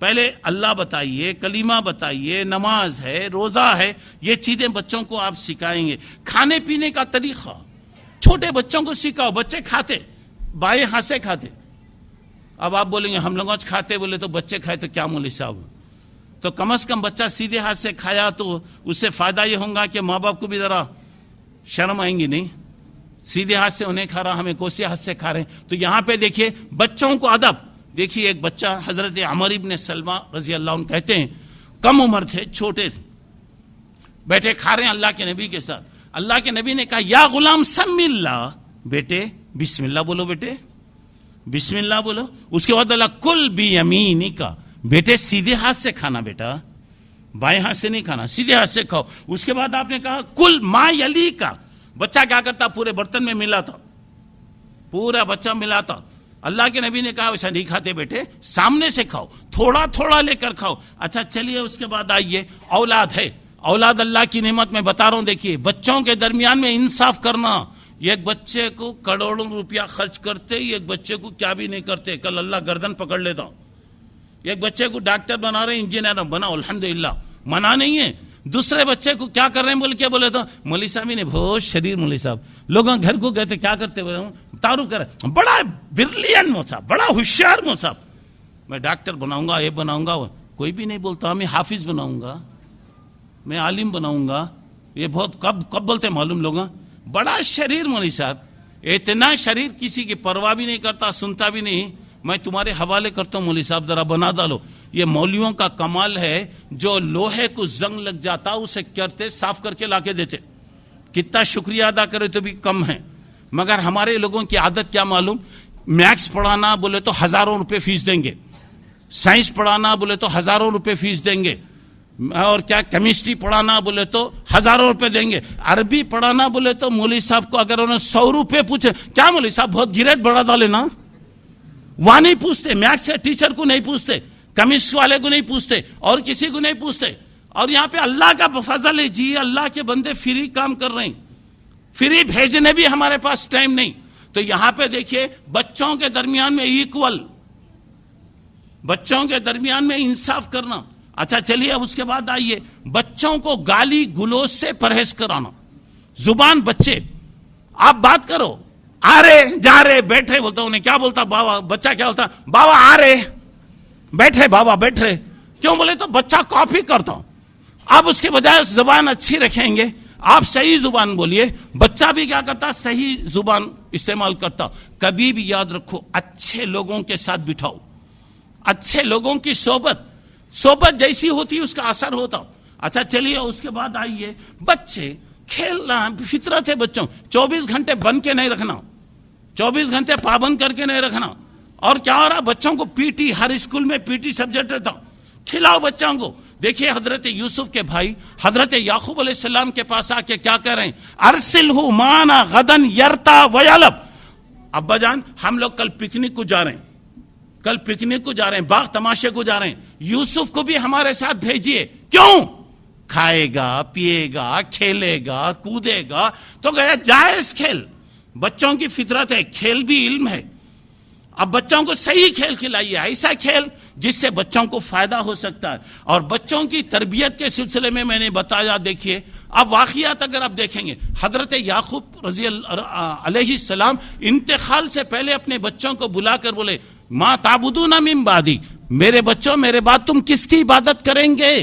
پہلے اللہ بتائیے، کلمہ بتائیے، نماز ہے، روزہ ہے، یہ چیزیں بچوں کو آپ سکھائیں گے. کھانے پینے کا طریقہ چھوٹے بچوں کو سکھاؤ. بچے کھاتے بائیں ہاتھ سے کھاتے. اب آپ بولیں گے ہم لوگ آج کھاتے، بولے تو بچے کھائے تو کیا مولوی صاحب؟ تو کم از کم بچہ سیدھے ہاتھ سے کھایا تو اس سے فائدہ یہ ہوگا کہ ماں باپ کو بھی ذرا شرم آئیں گی. نہیں سیدھے ہاتھ سے انہیں کھا رہا، ہمیں کوسے ہاتھ سے کھا رہے ہیں. تو یہاں پہ دیکھیے بچوں کو ادب. دیکھیے ایک بچہ حضرت عمر ابن سلمہ رضی اللہ عنہ کہتے ہیں، کم عمر تھے، چھوٹے تھے، بیٹھے کھا رہے ہیں اللہ کے نبی کے ساتھ. اللہ کے نبی نے کہا یا غلام سم اللہ، بیٹے بسم اللہ بولو، بیٹے بسم اللہ بولو. اس کے بعد اللہ کل بیمینک، بیٹے سیدھے ہاتھ سے کھانا، بیٹا بائیں ہاتھ سے نہیں کھانا، سیدھے ہاتھ سے کھاؤ. اس کے بعد آپ نے کہا کل ما یلی کا. بچہ کیا کرتا؟ پورے برتن میں ملاتا، پورا بچہ ملاتا. اللہ کے نبی نے کہا ویسا نہیں کھاتے بیٹے، سامنے سے کھاؤ، تھوڑا تھوڑا لے کر کھاؤ. اچھا چلیے اس کے بعد آئیے، اولاد ہے، اولاد اللہ کی نعمت میں بتا رہا ہوں. دیکھیے بچوں کے درمیان میں انصاف کرنا. ایک بچے کو کروڑوں روپیہ خرچ کرتے، ایک بچے کو کیا بھی نہیں کرتے. کل اللہ گردن پکڑ لیتا ہوں. ایک بچے کو ڈاکٹر بنا رہے ہیں، انجینئر بنا، الحمدللہ، منع نہیں ہے. دوسرے بچے کو کیا کر رہے ہیں بول کے بولے تو مولوی صاحب نے بہت شریر مولوی صاحب. لوگوں گھر کو کہتے کیا کرتے بولے تعارف کر رہے، بڑا برلین مولوی، بڑا ہوشیار مولوی صاحب، میں ڈاکٹر بناؤں گا، یہ بناؤں گا. کوئی بھی نہیں بولتا میں حافظ بناؤں گا، میں عالم بناؤں گا. یہ بہت کب بولتے معلوم لوگ، بڑا شریر مولوی صاحب، اتنا شریر کسی کی پرواہ بھی نہیں کرتا، سنتا بھی نہیں. میں تمہارے حوالے کرتا ہوں مولوی صاحب، ذرا بنا ڈالو. یہ مولویوں کا کمال ہے، جو لوہے کو زنگ لگ جاتا اسے کرتے صاف کر کے لا کے دیتے. کتنا شکریہ ادا کرے تو بھی کم ہے. مگر ہمارے لوگوں کی عادت کیا معلوم، میکس پڑھانا بولے تو ہزاروں روپے فیس دیں گے، سائنس پڑھانا بولے تو ہزاروں روپے فیس دیں گے، اور کیا کیمسٹری پڑھانا بولے تو ہزاروں روپے دیں گے. عربی پڑھانا بولے تو مولوی صاحب کو اگر انہوں 100 روپے پوچھے، کیا مولوی صاحب بہت گریڈ بڑھا ڈالے نا، وہاں نہیں پوچھتے. میکس کے ٹیچر کو نہیں پوچھتے، کیمسٹری والے کو نہیں پوچھتے، اور کسی کو نہیں پوچھتے. اور یہاں پہ اللہ کا فضل ہے جی، اللہ کے بندے فری کام کر رہے ہیں، فری بھیجنے بھی ہمارے پاس ٹائم نہیں. تو یہاں پہ دیکھیے بچوں کے درمیان میں ایکول، بچوں کے درمیان میں انصاف کرنا. اچھا چلیے اب اس کے بعد آئیے، بچوں کو گالی گلوچ سے پرہیز کرانا. زبان بچے آپ بات کرو، آ رہے جا رہے بیٹھے، بولتا انہیں کیا بولتا بابا، بچہ کیا بولتا بابا آ رہے بیٹھے، بابا بیٹھ رہے. کیوں بولے تو بچہ کاپی کرتا ہوں. آپ اس کے بجائے زبان اچھی رکھیں گے، آپ صحیح زبان بولیے، بچہ بھی کیا کرتا صحیح زبان استعمال کرتا. کبھی بھی یاد رکھو اچھے لوگوں کے ساتھ بٹھاؤ، اچھے لوگوں کی صحبت جیسی ہوتی اس کا اثر ہوتا. اچھا چلیے اس کے بعد آئیے، بچے کھیلنا فطرت ہے بچوں، 24 گھنٹے بن کے نہیں رکھنا، 24 گھنٹے پابند کر کے نہیں رکھنا. اور کیا ہو رہا بچوں کو پی ٹی، ہر اسکول میں پی ٹی سبجیکٹ رہتا، کھلاؤ بچوں کو. دیکھیے حضرت یوسف کے بھائی حضرت یعقوب علیہ السلام کے پاس آ کے کیا کہہ رہے ہیں، ارسلہ معنا غدن یرتا ویلب. ابا جان ہم لوگ کل پکنک کو جا رہے ہیں، کل پکنک کو جا رہے ہیں، باغ تماشے کو جا رہے ہیں، یوسف کو بھی ہمارے ساتھ بھیجیے. کیوں؟ کھائے گا، پیے گا، کھیلے گا، کودے گا. تو گیا جائز کھیل، بچوں کی فطرت ہے، کھیل بھی علم ہے. اب بچوں کو صحیح کھیل کھلائیے، ایسا کھیل جس سے بچوں کو فائدہ ہو سکتا ہے. اور بچوں کی تربیت کے سلسلے میں نے بتایا، دیکھیے اب واقعات اگر آپ دیکھیں گے، حضرت یعقوب رضی اللہ علیہ السلام انتقال سے پہلے اپنے بچوں کو بلا کر بولے ما تعبدون من بعدی، میرے بچوں میرے بعد تم کس کی عبادت کریں گے،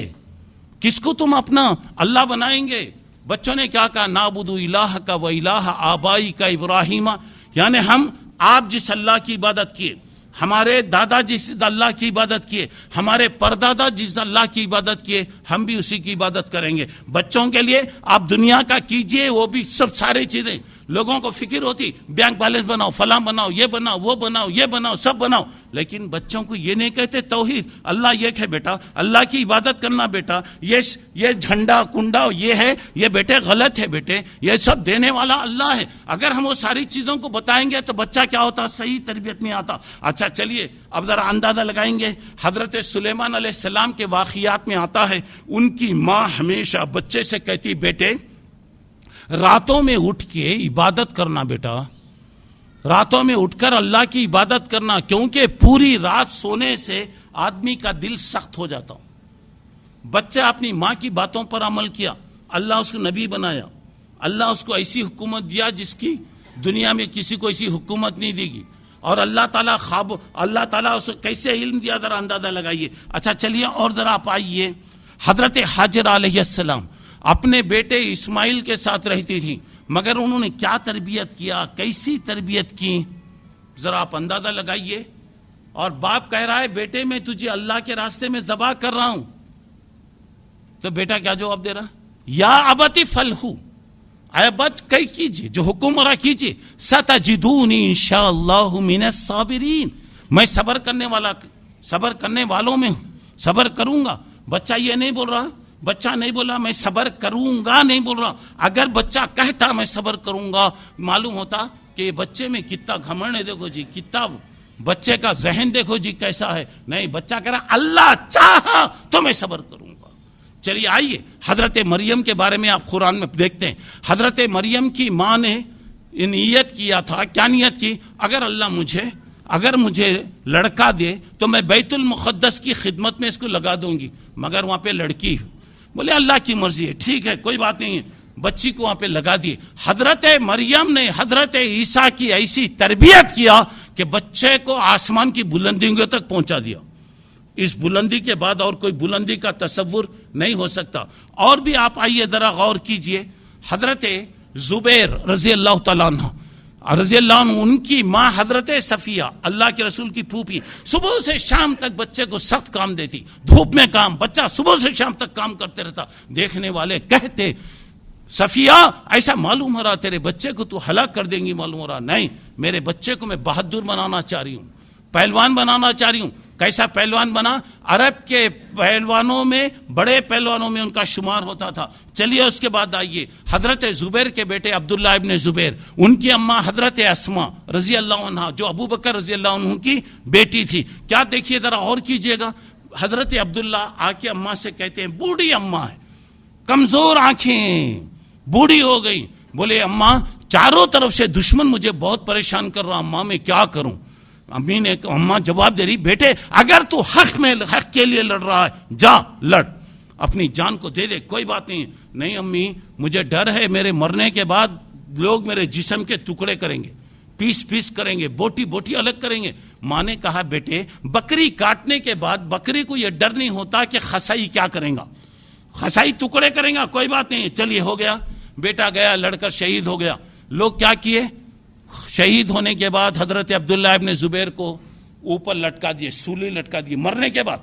کس کو تم اپنا اللہ بنائیں گے. بچوں نے کیا کہا، نعبد الہک و الہ آبائک ابراہیم، یعنی ہم آپ جس اللہ کی عبادت کیے، ہمارے دادا جس اللہ کی عبادت کیے، ہمارے پردادا جس اللہ کی عبادت کیے، ہم بھی اسی کی عبادت کریں گے. بچوں کے لیے آپ دنیا کا کیجئے، وہ بھی سب ساری چیزیں لوگوں کو فکر ہوتی، بینک بیلنس بناؤ، فلاں بناؤ، یہ بناؤ، وہ بناؤ، یہ بناؤ، سب بناؤ. لیکن بچوں کو یہ نہیں کہتے توحید، اللہ یہ ہے بیٹا، اللہ کی عبادت کرنا بیٹا، یہ جھنڈا کنڈا یہ ہے، یہ بیٹے غلط ہے، بیٹے یہ سب دینے والا اللہ ہے. اگر ہم وہ ساری چیزوں کو بتائیں گے تو بچہ کیا ہوتا، صحیح تربیت میں آتا. اچھا چلیے اب ذرا اندازہ لگائیں گے، حضرت سلیمان علیہ السلام کے واقعات میں آتا ہے، ان کی ماں ہمیشہ بچے سے کہتی بیٹے راتوں میں اٹھ کے عبادت کرنا، بیٹا راتوں میں اٹھ کر اللہ کی عبادت کرنا، کیونکہ پوری رات سونے سے آدمی کا دل سخت ہو جاتا ہوں. بچہ اپنی ماں کی باتوں پر عمل کیا, اللہ اس کو نبی بنایا, اللہ اس کو ایسی حکومت دیا جس کی دنیا میں کسی کو ایسی حکومت نہیں دی گی, اور اللہ تعالیٰ اس کو کیسے علم دیا ذرا اندازہ لگائیے. اچھا چلیے اور ذرا آپ آئیے. حضرت حاجر علیہ السلام اپنے بیٹے اسماعیل کے ساتھ رہتی تھی, مگر انہوں نے کیا تربیت کیا, کیسی تربیت کی, ذرا آپ اندازہ لگائیے. اور باپ کہہ رہا ہے بیٹے میں تجھے اللہ کے راستے میں ذبح کر رہا ہوں, تو بیٹا کیا جواب دے رہا, یا ابت فلہو, اے بچ کئی کیجئے جو حکم رہا کیجئے, ستجدونی انشاءاللہ من الصابرین, میں صبر کرنے والوں میں ہوں, صبر کروں گا. بچہ یہ نہیں بول رہا, بچہ نہیں بولا میں صبر کروں گا, نہیں بول رہا. اگر بچہ کہتا میں صبر کروں گا, معلوم ہوتا کہ بچے میں کتنا گھمنڈ ہے. دیکھو جی کتنا بچے کا ذہن دیکھو جی کیسا ہے. نہیں, بچہ کہہ رہا اللہ چاہا تو میں صبر کروں گا. چلیے آئیے, حضرت مریم کے بارے میں آپ قرآن میں دیکھتے ہیں. حضرت مریم کی ماں نے نیت کیا تھا, کیا نیت کی, اگر مجھے لڑکا دے تو میں بیت المقدس کی خدمت میں اس کو لگا دوں گی, مگر وہاں پہ لڑکی. بولے اللہ کی مرضی ہے, ٹھیک ہے کوئی بات نہیں ہے, بچی کو وہاں پہ لگا دیے. حضرت مریم نے حضرت عیسیٰ کی ایسی تربیت کیا کہ بچے کو آسمان کی بلندیوں تک پہنچا دیا. اس بلندی کے بعد اور کوئی بلندی کا تصور نہیں ہو سکتا. اور بھی آپ آئیے ذرا غور کیجئے. حضرت زبیر رضی اللہ تعالیٰ عنہ ان کی ماں حضرت صفیہ اللہ کے رسول کی پھوپھی, صبح سے شام تک بچے کو سخت کام دیتی, دھوپ میں کام, بچہ صبح سے شام تک کام کرتے رہتا. دیکھنے والے کہتے صفیہ ایسا معلوم ہو رہا تیرے بچے کو تو ہلاک کر دیں گی, معلوم ہو رہا. نہیں, میرے بچے کو میں بہادر بنانا چاہ رہی ہوں, پہلوان بنانا چاہ رہی ہوں. کیسا پہلوان بنا, عرب کے پہلوانوں میں بڑے پہلوانوں میں ان کا شمار ہوتا تھا. چلیے اس کے بعد آئیے, حضرت زبیر کے بیٹے عبداللہ ابن زبیر, ان کی اماں حضرت اسما رضی اللہ عنہ جو ابو بکر رضی اللہ عنہ کی بیٹی تھی. کیا دیکھیے ذرا اور کیجئے گا. حضرت عبداللہ آ کے اماں سے کہتے ہیں, بوڑھی اماں ہے, کمزور آنکھیں, بوڑھی ہو گئی. بولے اماں چاروں طرف سے دشمن مجھے بہت پریشان کر رہا, اماں میں کیا کروں. امی نے اماں جواب دے رہی, بیٹے اگر تو حق کے لیے لڑ رہا ہے جا لڑ, اپنی جان کو دے دے, کوئی بات نہیں. نہیں امی مجھے ڈر ہے, میرے مرنے کے بعد لوگ میرے جسم کے ٹکڑے کریں گے, پیس کریں گے, بوٹی الگ کریں گے. ماں نے کہا بیٹے بکری کاٹنے کے بعد بکری کو یہ ڈر نہیں ہوتا کہ خسائی کیا کریں گا, خسائی ٹکڑے کریں گا, کوئی بات نہیں. چلیے ہو گیا, بیٹا گیا لڑ کر شہید ہو گیا. لوگ کیا کیے, شہید ہونے کے بعد حضرت عبداللہ ابن زبیر کو اوپر لٹکا دیے, سولی لٹکا دیے. مرنے کے بعد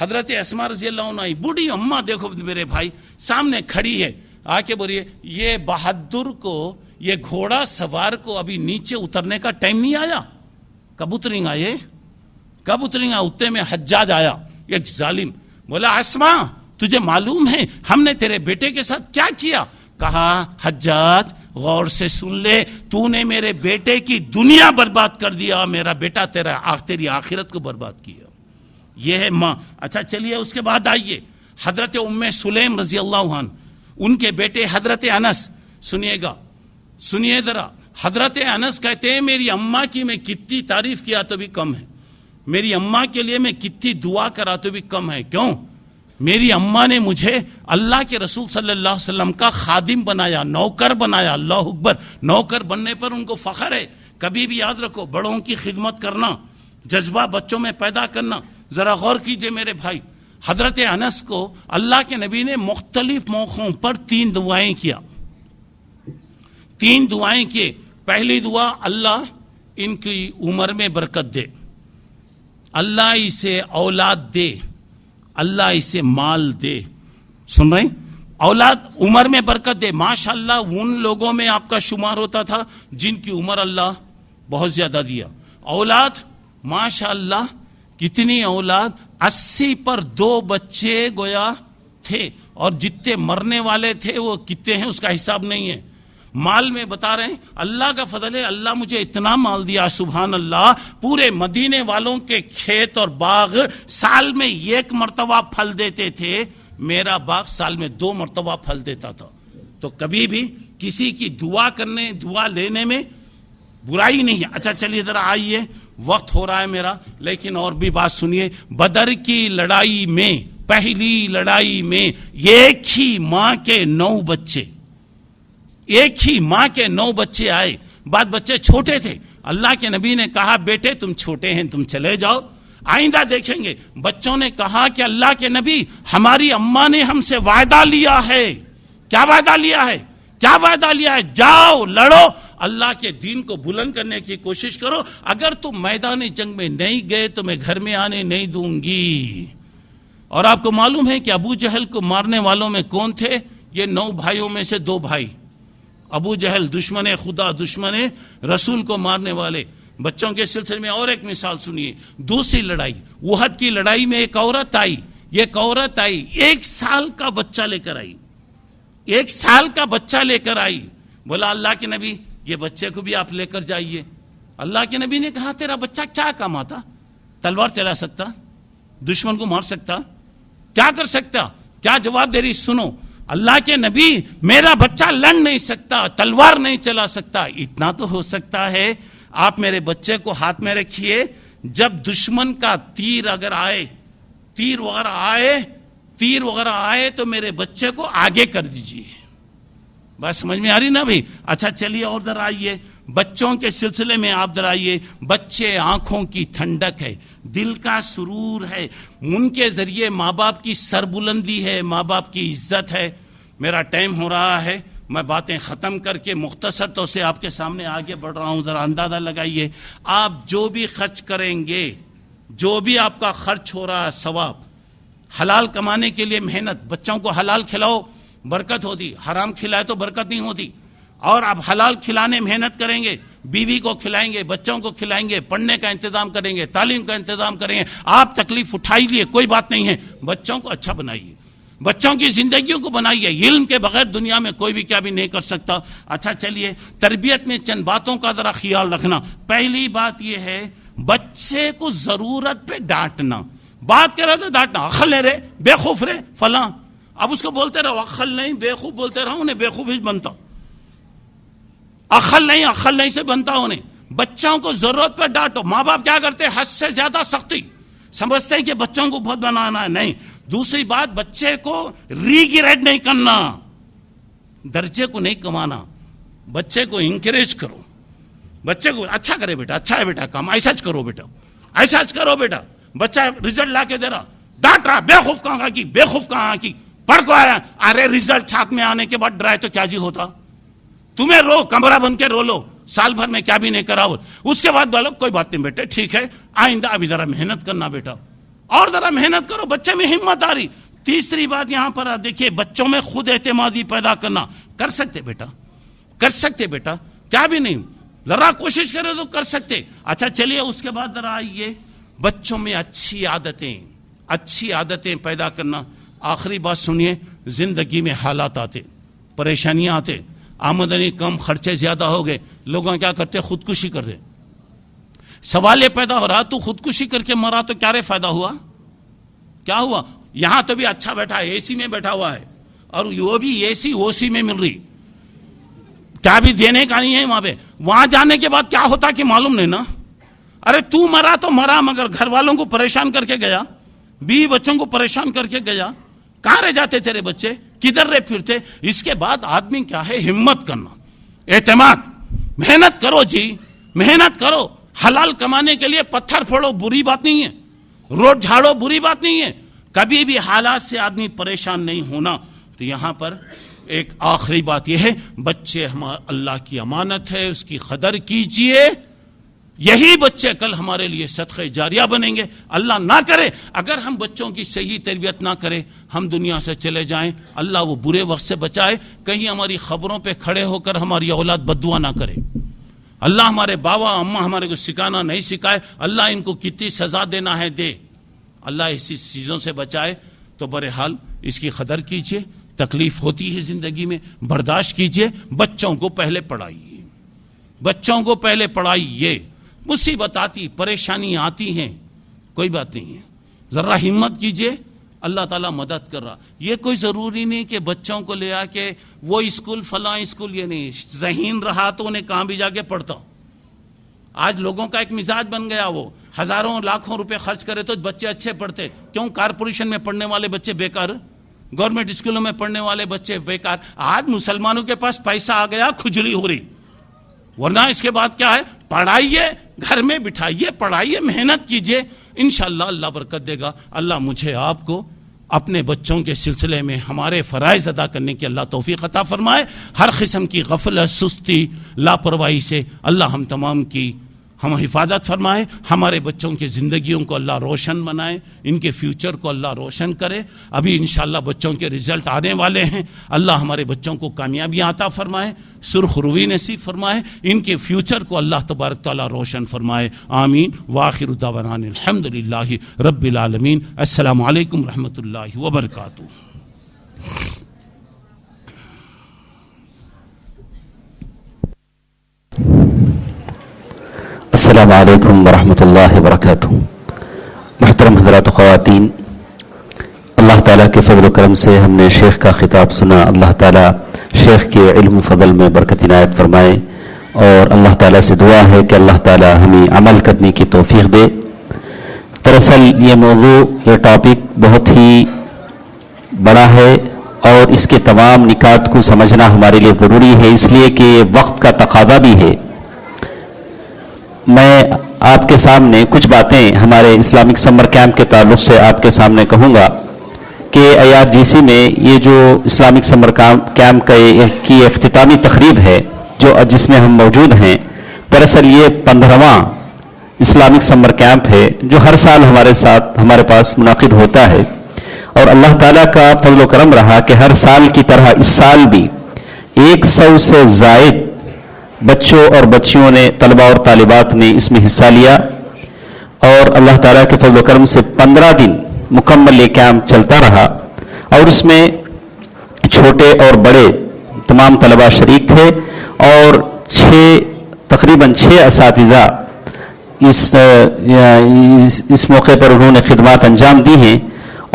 حضرت اسما رضی اللہ عنہ, بوڑھی اماں دیکھو میرے بھائی سامنے کھڑی ہے, آ کے بولیے یہ بہادر کو, یہ گھوڑا سوار کو ابھی نیچے اترنے کا ٹائم نہیں آیا, کب اتریں گا یہ, کب اتریں گا. اتنے میں حجاج آیا, ایک ظالم. بولا اسما تجھے معلوم ہے ہم نے تیرے بیٹے کے ساتھ کیا کیا. کہا حجاج غور سے سن لے, تو نے میرے بیٹے کی دنیا برباد کر دیا, میرا بیٹا تیری آخرت کو برباد کیا. یہ ہے ماں. اچھا چلیے اس کے بعد آئیے, حضرت ام سلیم رضی اللہ عنہ, ان کے بیٹے حضرت انس. سنیے ذرا, حضرت انس کہتے ہیں میری اماں کی میں کتنی تعریف کیا تو بھی کم ہے, میری اماں کے لیے میں کتنی دعا کرا تو بھی کم ہے. کیوں, میری اماں نے مجھے اللہ کے رسول صلی اللہ علیہ وسلم کا خادم بنایا, نوکر بنایا. اللہ اکبر, نوکر بننے پر ان کو فخر ہے. کبھی بھی یاد رکھو بڑوں کی خدمت کرنا, جذبہ بچوں میں پیدا کرنا. ذرا غور کیجئے میرے بھائی, حضرت انس کو اللہ کے نبی نے مختلف موقعوں پر 3 دعائیں کیا, 3 دعائیں کیے. پہلی دعا, اللہ ان کی عمر میں برکت دے, اللہ اسے اولاد دے, اللہ اسے مال دے. سن رہے ہیں, اولاد عمر میں برکت دے. ماشاءاللہ ان لوگوں میں آپ کا شمار ہوتا تھا جن کی عمر اللہ بہت زیادہ دیا. اولاد ماشاءاللہ کتنی اولاد, 80 پر 2 بچے گویا تھے, اور جتنے مرنے والے تھے وہ کتنے ہیں اس کا حساب نہیں ہے. مال میں بتا رہے ہیں اللہ کا فضل ہے, اللہ مجھے اتنا مال دیا, سبحان اللہ. پورے مدینے والوں کے کھیت اور باغ سال میں 1 مرتبہ پھل دیتے تھے, میرا باغ سال میں 2 مرتبہ پھل دیتا تھا. تو کبھی بھی کسی کی دعا لینے میں برائی نہیں ہے. اچھا چلیے ذرا آئیے, وقت ہو رہا ہے میرا، لیکن اور بھی بات سنیے. بدر کی لڑائی میں، پہلی لڑائی میں ایک ہی ماں کے 9 بچے، ایک ہی ماں کے 9 بچے آئے. بعد بچے چھوٹے تھے. اللہ کے نبی نے کہا بیٹے تم چھوٹے ہیں، تم چلے جاؤ، آئندہ دیکھیں گے. بچوں نے کہا کہ اللہ کے نبی ہماری اماں نے ہم سے وعدہ لیا ہے. کیا وعدہ لیا ہے؟ کیا وعدہ لیا ہے؟ جاؤ لڑو، اللہ کے دین کو بلند کرنے کی کوشش کرو. اگر تم میدان جنگ میں نہیں گئے تو میں گھر میں آنے نہیں دوں گی. اور آپ کو معلوم ہے کہ ابو جہل کو مارنے والوں میں کون تھے؟ یہ 9 بھائیوں میں سے 2 بھائی. ابو جہل دشمن خدا، دشمن رسول کو مارنے والے. بچوں کے سلسلے میں اور ایک مثال سنیے. دوسری لڑائی، احد کی لڑائی میں ایک عورت آئی. ایک عورت آئی 1 سال کا بچہ لے کر آئی. 1 سال کا بچہ لے کر آئی. بولا اللہ کے نبی یہ بچے کو بھی آپ لے کر جائیے. اللہ کے نبی نے کہا تیرا بچہ کیا کام آتا؟ تلوار چلا سکتا؟ دشمن کو مار سکتا؟ کیا کر سکتا؟ کیا جواب دے رہی؟ سنو. اللہ کے نبی میرا بچہ لڑ نہیں سکتا، تلوار نہیں چلا سکتا. اتنا تو ہو سکتا ہے آپ میرے بچے کو ہاتھ میں رکھیے، جب دشمن کا تیر اگر آئے، تیر وغیرہ آئے تو میرے بچے کو آگے کر دیجئے. بات سمجھ میں آ رہی نا بھائی؟ اچھا چلیے اور ذرا آئیے بچوں کے سلسلے میں. آپ ذرا آئیے. بچے آنکھوں کی ٹھنڈک ہے، دل کا سرور ہے، ان کے ذریعے ماں باپ کی سربلندی ہے، ماں باپ کی عزت ہے. میرا ٹائم ہو رہا ہے، میں باتیں ختم کر کے مختصر تو سے آپ کے سامنے آگے بڑھ رہا ہوں. ذرا اندازہ لگائیے، آپ جو بھی خرچ کریں گے، جو بھی آپ کا خرچ ہو رہا ہے ثواب، حلال کمانے کے لیے محنت. بچوں کو حلال کھلاؤ برکت ہوتی، حرام کھلائے تو برکت نہیں ہوتی. اور آپ حلال کھلانے محنت کریں گے، بیوی کو کھلائیں گے، بچوں کو کھلائیں گے، پڑھنے کا انتظام کریں گے، تعلیم کا انتظام کریں گے. آپ تکلیف اٹھائیے، کوئی بات نہیں ہے. بچوں کو اچھا بنائیے، بچوں کی زندگیوں کو بنائیے. علم کے بغیر دنیا میں کوئی بھی کیا بھی نہیں کر سکتا. اچھا چلیے تربیت میں چند باتوں کا ذرا خیال رکھنا. پہلی بات یہ ہے بچے کو ضرورت پہ ڈانٹنا. بات کر رہا تھا ڈانٹنا، عقل نہیں رہے، بیوقوف رہے فلاں. اب اس کو بولتے رہو عقل نہیں، بیوقوف بولتے رہو، انہیں بیوقوف ہی بنتا. عقل نہیں سے بنتا انہیں. بچوں کو ضرورت پہ ڈانٹو. ماں باپ کیا کرتے ہیں؟ حد سے زیادہ سختی، سمجھتے ہیں کہ بچوں کو بہت بنانا ہے. نہیں. دوسری بات بچے کو ریگریٹ نہیں کرنا، درجے کو نہیں کمانا. بچے کو انکریج کرو، بچے کو اچھا کرے بیٹا، اچھا ہے بیٹا کام، ایسا کرو بیٹا، ایسا کرو بیٹا. بچہ رزلٹ لا کے دے رہا، ڈانٹ رہا، بیوقوف کہاں کی، بیوقوف کہاں کی، پڑھ کو آیا. ارے رزلٹ ہاتھ میں آنے کے بعد ڈرائے تو کیا جی ہوتا؟ تمہیں رو، کمرہ بن کے رو لو، سال بھر میں کیا بھی نہیں کرا. اس کے بعد بولو کوئی بات نہیں بیٹے ٹھیک ہے، آئندہ ابھی ذرا محنت کرنا بیٹا، اور ذرا محنت کرو. بچے میں ہمت آ رہی. تیسری بات یہاں پر دیکھیے بچوں میں خود اعتمادی پیدا کرنا. کر سکتے بیٹا، کر سکتے بیٹا، کیا بھی نہیں، ذرا کوشش کرے تو کر سکتے. اچھا چلیے اس کے بعد ذرا آئیے بچوں میں اچھی عادتیں پیدا کرنا. آخری بات سنیے، زندگی میں حالات آتے، پریشانیاں آتے، آمدنی کم، خرچے زیادہ ہو گئے، لوگوں کیا کرتے؟ خودکشی کر رہے. سوال یہ پیدا ہو رہا تو خودکشی کر کے مرا تو کیا رے فائدہ ہوا؟ کیا ہوا؟ یہاں تو بھی اچھا بیٹھا ہے، اے سی میں بیٹھا ہوا ہے، اور وہ بھی اے سی او سی میں مل رہی، کیا بھی دینے کا نہیں ہے وہاں پہ. وہاں جانے کے بعد کیا ہوتا کہ معلوم نہیں نا. ارے تو مرا تو مرا، مگر گھر والوں کو پریشان کر کے گیا، بیوی بچوں کو پریشان کر کے گیا. کہاں رہ جاتے تیرے بچے؟ کدھر رہ پھرتے؟ اس کے بعد آدمی کیا ہے؟ ہمت کرنا، اعتماد. محنت کرو جی، محنت کرو. حلال کمانے کے لیے پتھر پھوڑو بری بات نہیں ہے، روڈ جھاڑو بری بات نہیں ہے. کبھی بھی حالات سے آدمی پریشان نہیں ہونا. تو یہاں پر ایک آخری بات یہ ہے، بچے اللہ کی امانت ہے، اس کی قدر کیجئے. یہی بچے کل ہمارے لیے صدقہ جاریہ بنیں گے. اللہ نہ کرے اگر ہم بچوں کی صحیح تربیت نہ کرے، ہم دنیا سے چلے جائیں، اللہ وہ برے وقت سے بچائے. کہیں ہماری خبروں پہ کھڑے ہو کر ہماری اولاد بددعا نہ کرے. اللہ ہمارے بابا اماں ہمارے کو سکھانا نہیں سکھائے، اللہ ان کو کتنی سزا دینا ہے دے. اللہ ایسی چیزوں سے بچائے. تو بہرحال اس کی قدر کیجئے. تکلیف ہوتی ہے زندگی میں، برداشت کیجئے. بچوں کو پہلے پڑھائیے، بچوں کو پہلے پڑھائیے. مصیبت آتی، پریشانی آتی ہیں، کوئی بات نہیں ہے، ذرا ہمت کیجئے، اللہ تعالیٰ مدد کر رہا. یہ کوئی ضروری نہیں کہ بچوں کو لے آ کے وہ اسکول فلاں اسکول، یہ نہیں، ذہین رہا تو انہیں کہاں بھی جا کے پڑھتا. آج لوگوں کا ایک مزاج بن گیا، وہ ہزاروں لاکھوں روپے خرچ کرے تو بچے اچھے پڑھتے. کیوں؟ کارپوریشن میں پڑھنے والے بچے بیکار، گورنمنٹ اسکولوں میں پڑھنے والے بچے بیکار. آج مسلمانوں کے پاس پیسہ آ گیا، کھجلی ہو رہی. ورنہ اس کے بعد کیا ہے؟ پڑھائیے، گھر میں بٹھائیے، پڑھائیے، محنت کیجئے، انشاءاللہ اللہ برکت دے گا. اللہ مجھے آپ کو اپنے بچوں کے سلسلے میں ہمارے فرائض ادا کرنے کی اللہ توفیق عطا فرمائے. ہر قسم کی غفلت، سستی، لاپرواہی سے اللہ ہم تمام کی ہم حفاظت فرمائے. ہمارے بچوں کی زندگیوں کو اللہ روشن بنائے، ان کے فیوچر کو اللہ روشن کرے. ابھی انشاءاللہ بچوں کے رزلٹ آنے والے ہیں. اللہ ہمارے بچوں کو کامیابی عطا فرمائے، سرخ روی نصیب فرمائے، ان کے فیوچر کو اللہ تبارک تعالیٰ روشن فرمائے. آمین. وآخر دعوانا الحمدللہ رب العالمین. السلام علیکم ورحمۃ اللہ وبرکاتہ. السلام علیکم ورحمۃ اللہ وبرکاتہ. محترم حضرات و خواتین، اللہ تعالیٰ کے فضل و کرم سے ہم نے شیخ کا خطاب سنا. اللہ تعالیٰ شیخ کے علم و فضل میں برکت عنایت فرمائے، اور اللہ تعالیٰ سے دعا ہے کہ اللہ تعالیٰ ہمیں عمل کرنے کی توفیق دے. دراصل یہ موضوع، یہ ٹاپک بہت ہی بڑا ہے، اور اس کے تمام نکات کو سمجھنا ہمارے لیے ضروری ہے، اس لیے کہ وقت کا تقاضا بھی ہے. میں آپ کے سامنے کچھ باتیں ہمارے اسلامک سمر کیمپ کے تعلق سے آپ کے سامنے کہوں گا کہ IRGC میں یہ جو اسلامک سمر کیمپ کی اختتامی تقریب ہے جس میں ہم موجود ہیں، دراصل یہ 15واں اسلامک سمر کیمپ ہے جو ہر سال ہمارے پاس منعقد ہوتا ہے. اور اللہ تعالیٰ کا فضل و کرم رہا کہ ہر سال کی طرح اس سال بھی 100 سے زائد بچوں اور بچیوں نے، طلباء اور طالبات نے اس میں حصہ لیا. اور اللہ تعالیٰ کے فضل و کرم سے 15 دن مکمل یہ کیمپ چلتا رہا، اور اس میں چھوٹے اور بڑے تمام طلباء شریک تھے، اور تقریباً 6 اساتذہ اس موقع پر انہوں نے خدمات انجام دی ہیں،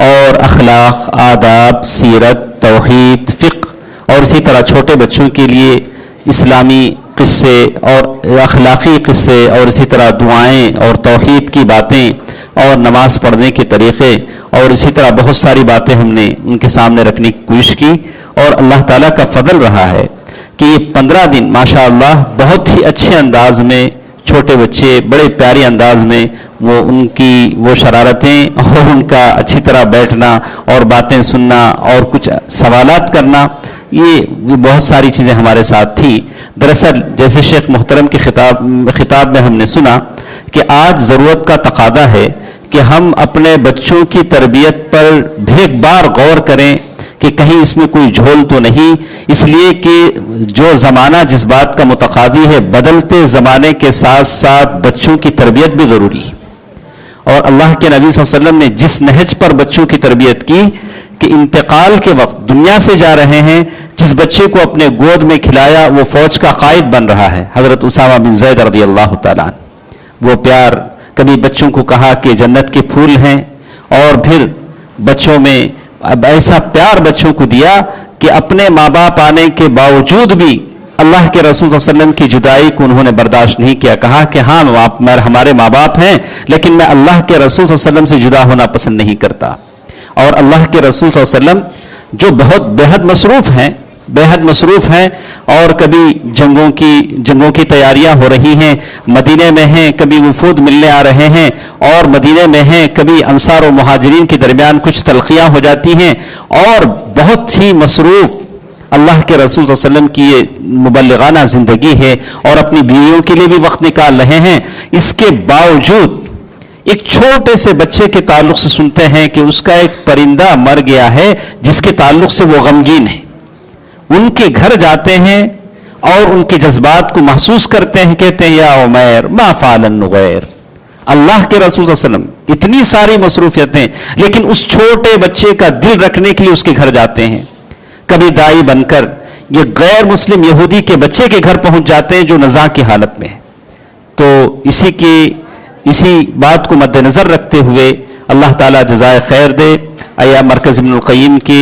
اور اخلاق، آداب، سیرت، توحید، فقہ، اور اسی طرح چھوٹے بچوں کے لیے اسلامی قصے اور اخلاقی قصے، اور اسی طرح دعائیں اور توحید کی باتیں اور نماز پڑھنے کے طریقے، اور اسی طرح بہت ساری باتیں ہم نے ان کے سامنے رکھنے کی کوشش کی. اور اللہ تعالیٰ کا فضل رہا ہے کہ یہ 15 دن ماشاءاللہ بہت ہی اچھے انداز میں چھوٹے بچے بڑے پیارے انداز میں ان کی شرارتیں اور ان کا اچھی طرح بیٹھنا اور باتیں سننا اور کچھ سوالات کرنا، یہ بہت ساری چیزیں ہمارے ساتھ تھی. دراصل جیسے شیخ محترم کے خطاب میں ہم نے سنا کہ آج ضرورت کا تقاضا ہے کہ ہم اپنے بچوں کی تربیت پر ایک بار غور کریں کہ کہیں اس میں کوئی جھول تو نہیں، اس لیے کہ جو زمانہ جس بات کا متقاضی ہے، بدلتے زمانے کے ساتھ ساتھ بچوں کی تربیت بھی ضروری ہے. اور اللہ کے نبی صلی اللہ علیہ وسلم نے جس نہج پر بچوں کی تربیت کی کہ انتقال کے وقت دنیا سے جا رہے ہیں، جس بچے کو اپنے گود میں کھلایا وہ فوج کا قائد بن رہا ہے، حضرت اسامہ بن زید رضی اللہ تعالیٰ عنہ. وہ پیار، کبھی بچوں کو کہا کہ جنت کے پھول ہیں، اور پھر بچوں میں اب ایسا پیار بچوں کو دیا کہ اپنے ماں باپ آنے کے باوجود بھی اللہ کے رسول صلی اللہ علیہ وسلم کی جدائی کو انہوں نے برداشت نہیں کیا. کہا کہ ہاں ہمارے ماں باپ ہیں، لیکن میں اللہ کے رسول صلی اللہ علیہ وسلم سے جدا ہونا پسند نہیں کرتا. اور اللہ کے رسول صلی اللہ علیہ وسلم جو بہت مصروف ہیں اور کبھی جنگوں کی تیاریاں ہو رہی ہیں، مدینے میں ہیں، کبھی وفود ملنے آ رہے ہیں اور مدینے میں ہیں، کبھی انصار و مہاجرین کے درمیان کچھ تلخیاں ہو جاتی ہیں، اور بہت ہی مصروف اللہ کے رسول صلی اللہ علیہ وسلم کی یہ مبلغانہ زندگی ہے، اور اپنی بیویوں کے لیے بھی وقت نکال رہے ہیں. اس کے باوجود ایک چھوٹے سے بچے کے تعلق سے سنتے ہیں کہ اس کا ایک پرندہ مر گیا ہے جس کے تعلق سے وہ غمگین ہے. ان کے گھر جاتے ہیں اور ان کے جذبات کو محسوس کرتے ہیں، کہتے ہیں یا عمیر ما فعل النغیر. اللہ کے رسول صلی اللہ علیہ وسلم اتنی ساری مصروفیتیں، لیکن اس چھوٹے بچے کا دل رکھنے کے لیے اس کے گھر جاتے ہیں. کبھی دائی بن کر یہ غیر مسلم یہودی کے بچے کے گھر پہنچ جاتے ہیں جو نزاع کی حالت میں ہے. تو اسی بات کو مد نظر رکھتے ہوئے اللہ تعالیٰ جزائے خیر دے. مرکز ابن القیم کے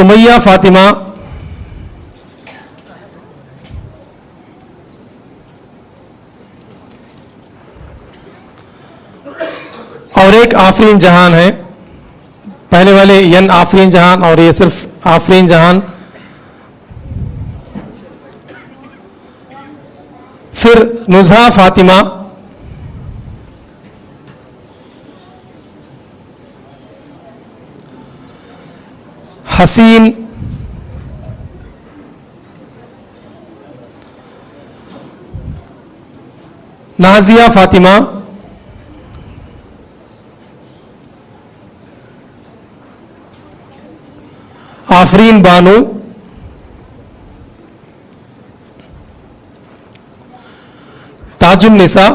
سمیہ فاطمہ, اور ایک آفرین جہان ہے. پہلے والے ین آفرین جہان اور یہ صرف آفرین جہان. پھر نزہہ فاطمہ, حسین, نازیہ فاطمہ, آفرین بانو, تاج النساء,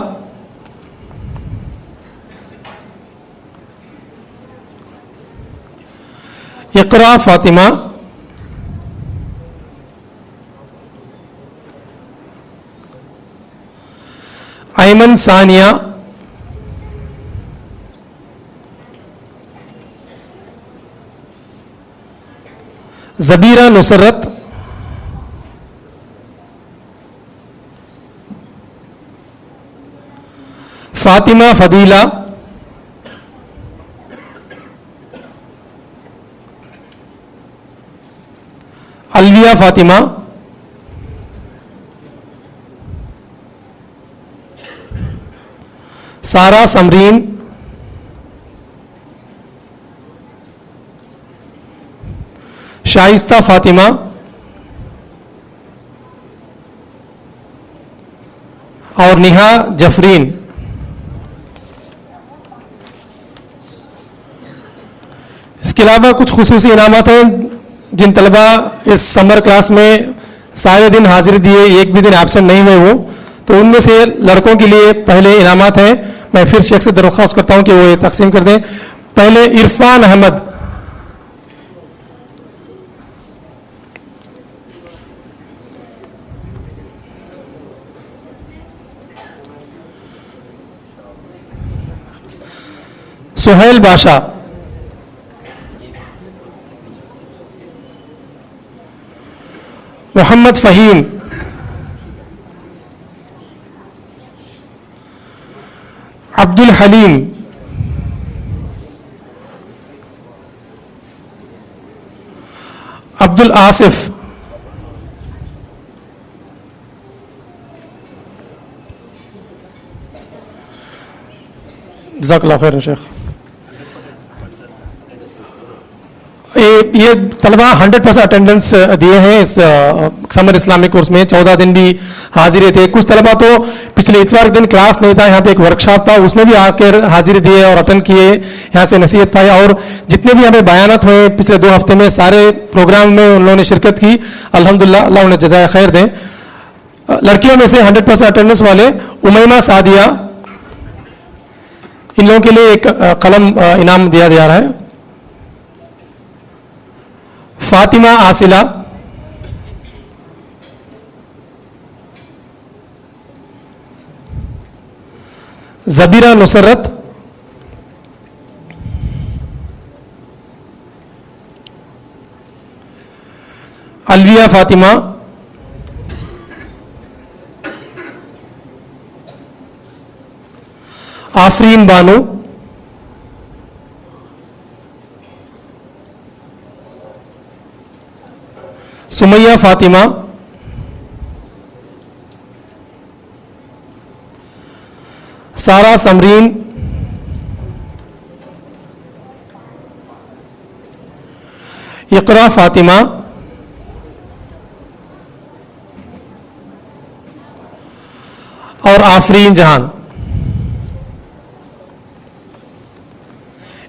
اقرا فاطمہ, ایمن ثانیہ, زبیرہ نصرت, فاطمہ فضیلہ, الویہ فاطمہ, سارہ سمرین, شائستہ فاطمہ, اور نیہا جفرین. اس کے علاوہ کچھ خصوصی انعامات ہیں. جن طلبہ اس سمر کلاس میں سارے دن حاضری دیے, ایک بھی دن ایبسنٹ نہیں ہوئے وہ, تو ان میں سے لڑکوں کے لیے پہلے انعامات ہیں. میں پھر شیخ سے درخواست کرتا ہوں کہ وہ یہ تقسیم کر دیں. پہلے عرفان احمد, سہیل باشا, محمد فہیم, عبد الحلیم, عبد الآصف, جزاک اللہ خیر شیخ. یہ طلبہ 100% اٹینڈنس دیے ہیں اس سمر اسلامک کورس میں. 14 دن بھی حاضری تھے. کچھ طلبہ تو پچھلے اتوار کے دن کلاس نہیں تھا, یہاں پہ ایک ورکشاپ تھا, اس میں بھی آ کر حاضری دیے اور اٹینڈ کیے, یہاں سے نصیحت پائی. اور جتنے بھی ہمیں بیانات ہوئے پچھلے 2 ہفتے میں, سارے پروگرام میں ان لوگوں نے شرکت کی. الحمدللہ, اللہ انہیں جزائے خیر دیں. لڑکیوں میں سے 100% اٹینڈنس والے امیمہ سعدیہ, ان لوگوں کے لیے ایک قلم انعام دیا جا رہا ہے. فاطمہ عاصلہ, زبیرہ نصرت, الویہ فاطمہ, آفرین بانو, سمیہ فاطمہ, سارہ سمرین, اقرا فاطمہ, اور آفرین جہان.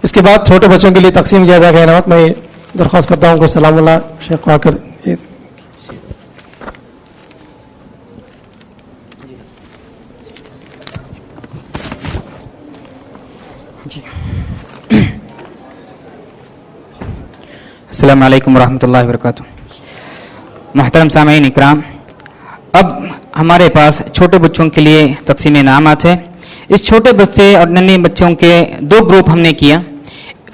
اس کے بعد چھوٹے بچوں کے لیے تقسیم کیا جائے گا انعامات. میں درخواست کرتا ہوں کہ سلام اللہ شیخ کو آ کر السلام علیکم ورحمۃ اللہ وبرکاتہ. محترم سامعین اکرام, اب ہمارے پاس چھوٹے بچوں کے لیے تقسیم انعامات ہے. اس چھوٹے بچے اور ننھے بچوں کے 2 گروپ ہم نے کیا.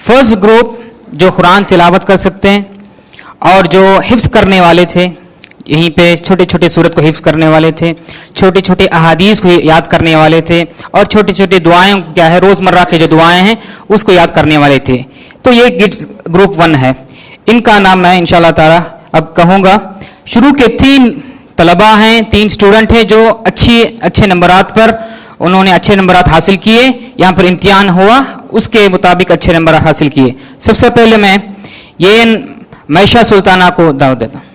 فرسٹ گروپ جو قرآن تلاوت کر سکتے ہیں, اور جو حفظ کرنے والے تھے، یہیں پہ چھوٹے چھوٹے سورت کو حفظ کرنے والے تھے، چھوٹے چھوٹے احادیث کو یاد کرنے والے تھے، اور چھوٹے چھوٹے دعائیں کیا ہے روزمرہ کے جو دعائیں ہیں اس کو یاد کرنے والے تھے. تو یہ کڈز گروپ 1 ہے. ان کا نام میں انشاءاللہ تعالی اب کہوں گا. شروع کے 3 طلباء ہیں، 3 اسٹوڈنٹ ہیں جو اچھے نمبرات پر انہوں نے اچھے نمبرات حاصل کیے. یہاں پر امتحان ہوا، اس کے مطابق اچھے نمبرات حاصل کیے. سب سے پہلے میں یہ معیشہ سلطانہ کو دعوت دیتا ہوں.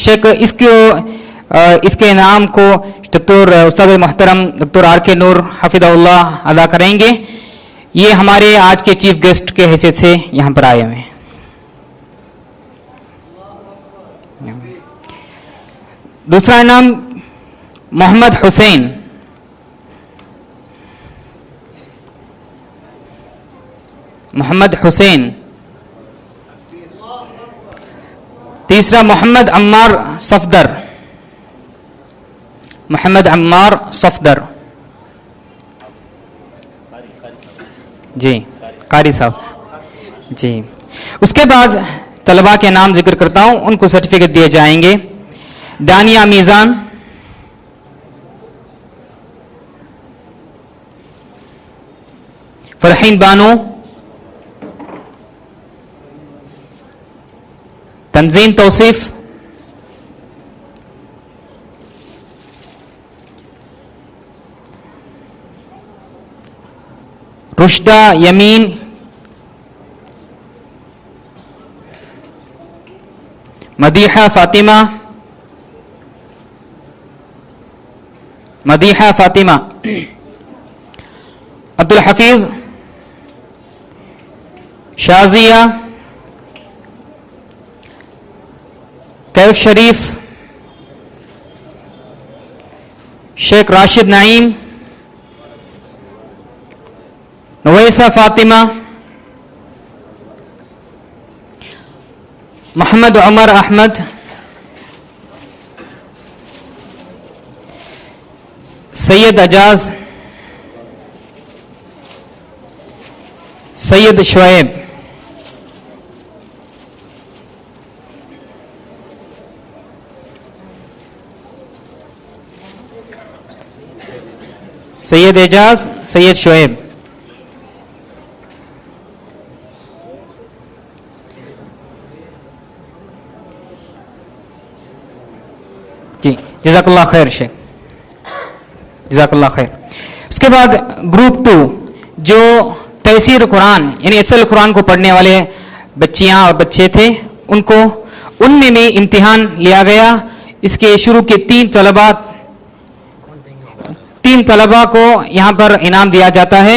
شیخ اس کے نام کو دکتور استاد محترم دکتر آر کے نور حفظہ اللہ ادا کریں گے. یہ ہمارے آج کے چیف گیسٹ کے حیثیت سے یہاں پر آئے ہوئے ہیں. دوسرا انعام محمد حسین. محمد حسین. تیسرا محمد عمار صفدر. محمد عمار صفدر. جی قاری صاحب. جی اس کے بعد طلباء کے نام ذکر کرتا ہوں، ان کو سرٹیفکیٹ دیے جائیں گے. دانیہ میزان. فرحین بانو. تنظیم توصیف. رشدہ یمین. مدیحہ فاطمہ. مدیحہ فاطمہ. عبدالحفیظ. شازیہ. کیف شریف. شیخ راشد نعیم. نویسہ فاطمہ. محمد عمر احمد. سید اجاز. سید شعیب. سید اعجاز. سید شعیب. جی جزاک اللہ خیر شیخ، جزاک اللہ خیر. اس کے بعد گروپ 2 جو تفسیر قرآن یعنی اصل قرآن کو پڑھنے والے بچیاں اور بچے تھے، ان میں بھی امتحان لیا گیا. اس کے شروع کے 3 طلباء کو یہاں پر انعام دیا جاتا ہے.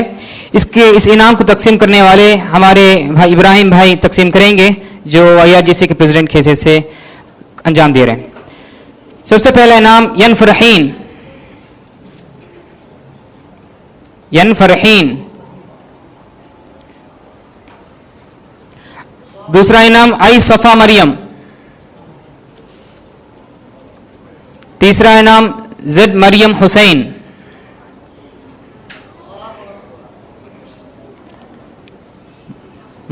اس انعام کو تقسیم کرنے والے ہمارے بھائی ابراہیم بھائی تقسیم کریں گے، جو IRGC کے پریزیڈنٹ کے حیثیت سے انجام دے رہے ہیں. سب سے پہلا انعام ینفرحین. ینفرحین. دوسرا انعام آئی صفا مریم. تیسرا انعام زد مریم حسین.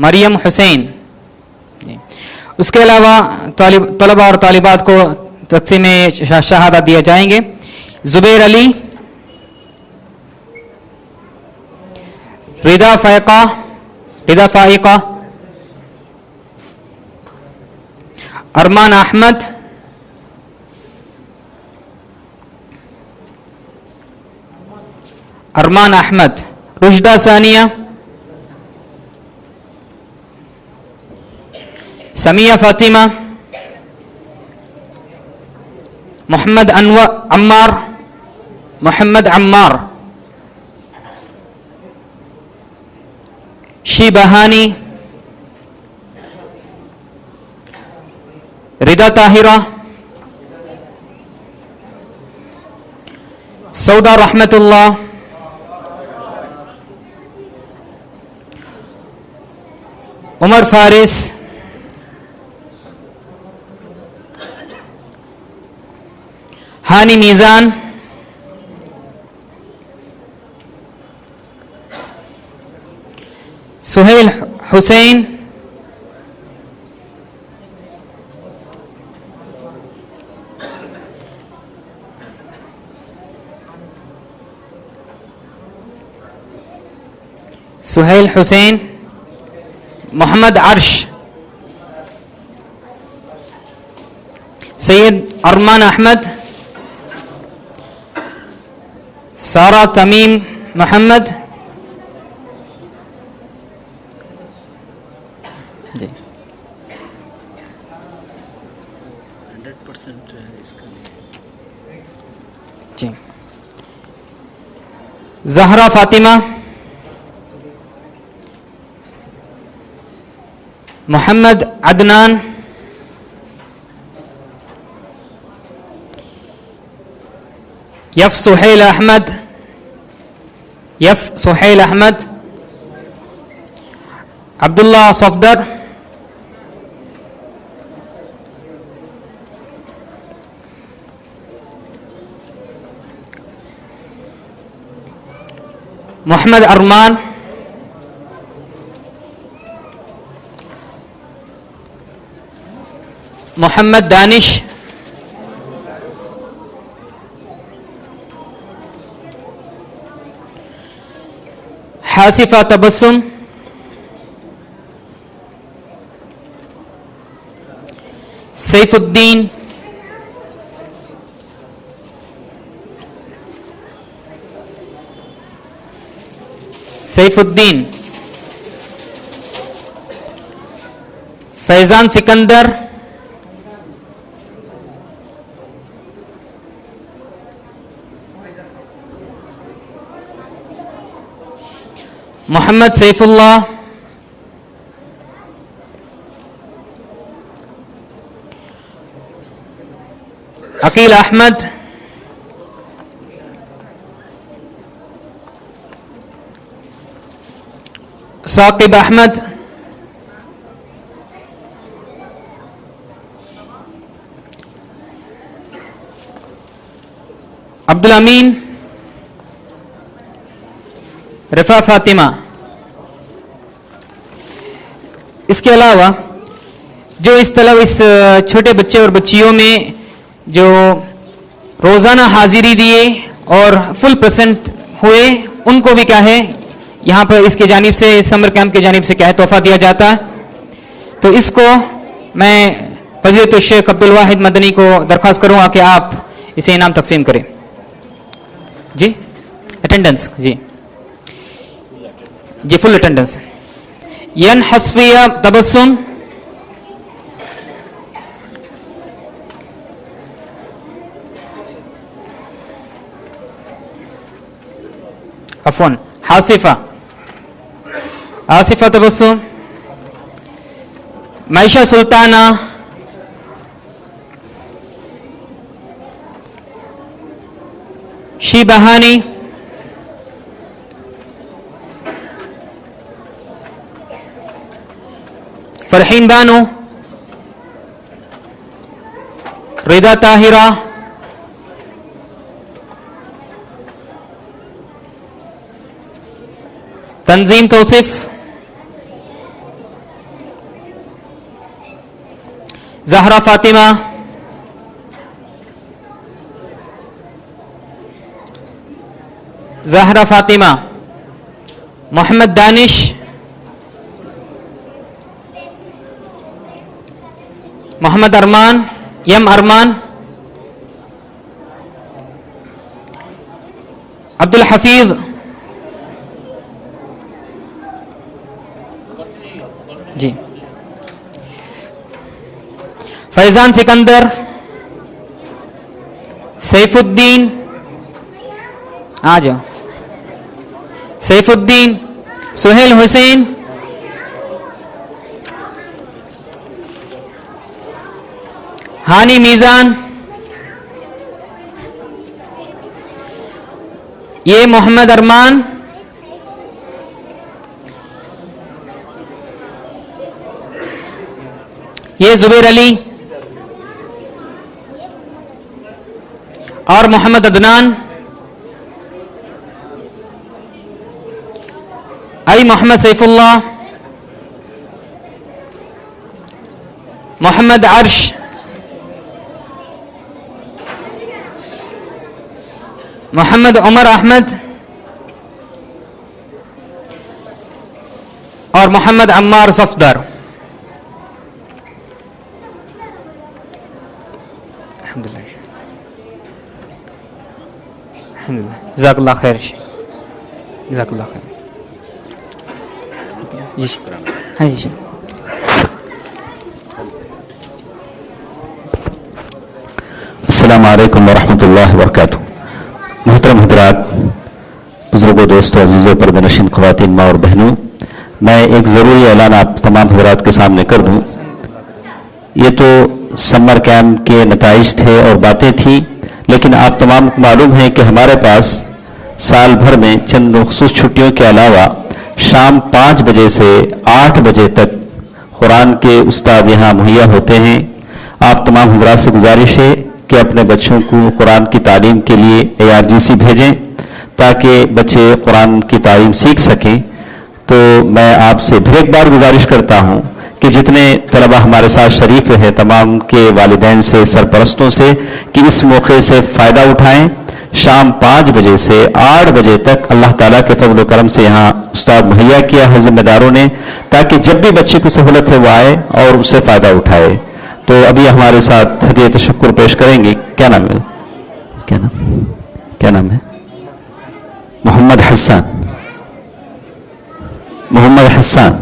مریم حسین. اس کے علاوہ طلباء اور طالبات کو تقسیم شہادت دیے جائیں گے. زبیر علی. رضا فائقہ. ارمان احمد. ارمان احمد. رشدہ ثانیہ. سمیہ فاطمہ. محمد عمار. محمد عمار. شی بہانی. رضا طاہرہ. سودا رحمت اللہ. عمر فارس. ہانی میزان. سہیل حسین. سہیل حسین, محمد عرش, سید ارمان احمد, سارہ تمیم محمد, جی جی زہرا فاطمہ, محمد عدنان, یف سہیل احمد, عبداللہ صفدر, محمد ارمان, محمد دانش, حاسفہ تبسم, سیف الدین, فیضان سکندر, محمد سیف اللہ, عقیل احمد, ثاقب احمد, عبدالامین, رفا فاطمہ. اس کے علاوہ جو اس چھوٹے بچے اور بچیوں میں جو روزانہ حاضری دیے اور فل پرسنٹ ہوئے, ان کو بھی کیا ہے یہاں پر اس کے جانب سے, سمر کیمپ کے جانب سے کیا ہے تحفہ دیا جاتا ہے. تو اس کو میں فضیلت الشیخ عبدالواحد مدنی کو درخواست کروں گا کہ آپ اسے انعام تقسیم کریں. جی اٹینڈنس, جی فل اٹینڈنس. ین حسفیہ تبسم, عفواً آصفہ تبسم, معیشہ سلطانہ, شی بہانی, فرحین بانو, رضا طاہرہ, تنظیم توصیف, زہرا فاطمہ, محمد دانش, محمد ارمان, ارمان, عبدالحفیظ, جی فیضان سکندر, سیف الدین, آ جاؤ, سیف الدین, سہیل حسین, ہانی میزان, یہ محمد ارمان, یہ زبیر علی اور محمد عدنان, محمد سیف اللہ, محمد عرش, محمد عمر احمد, اور محمد عمار صفدر. جزاک اللہ خیر. جزاک اللہ خیر. جی ہاں جی. السلام علیکم ورحمۃ اللہ وبرکاتہ. محترم حضرات، بزرگوں، دوستوں، عزیزوں، پردہ نشین خواتین، ماں اور بہنوں، میں ایک ضروری اعلان آپ تمام حضرات کے سامنے کر دوں. یہ تو سمر کیمپ کے نتائج تھے اور باتیں تھیں، لیکن آپ تمام کو معلوم ہے کہ ہمارے پاس سال بھر میں چند مخصوص چھٹیوں کے علاوہ شام 5 بجے سے 8 بجے تک قرآن کے استاد یہاں مہیا ہوتے ہیں. آپ تمام حضرات سے گزارش ہے کہ اپنے بچوں کو قرآن کی تعلیم کے لیے ARGC بھیجیں تاکہ بچے قرآن کی تعلیم سیکھ سکیں. تو میں آپ سے پھر ایک بار گزارش کرتا ہوں کہ جتنے طلبہ ہمارے ساتھ شریک رہے، تمام کے والدین سے، سرپرستوں سے، کہ اس موقع سے فائدہ اٹھائیں. شام 5 بجے سے 8 بجے تک اللہ تعالیٰ کے فضل و کرم سے یہاں استاد مہیا کیا ہے ذمہ داروں نے، تاکہ جب بھی بچے کو سہولت ہے وہ آئے اور اس سے فائدہ اٹھائے. تو ابھی ہمارے ساتھ ہدیہ تشکر پیش کریں گے. کیا نام ہے؟ کیا نام ہے؟ محمد حسان. محمد حسان.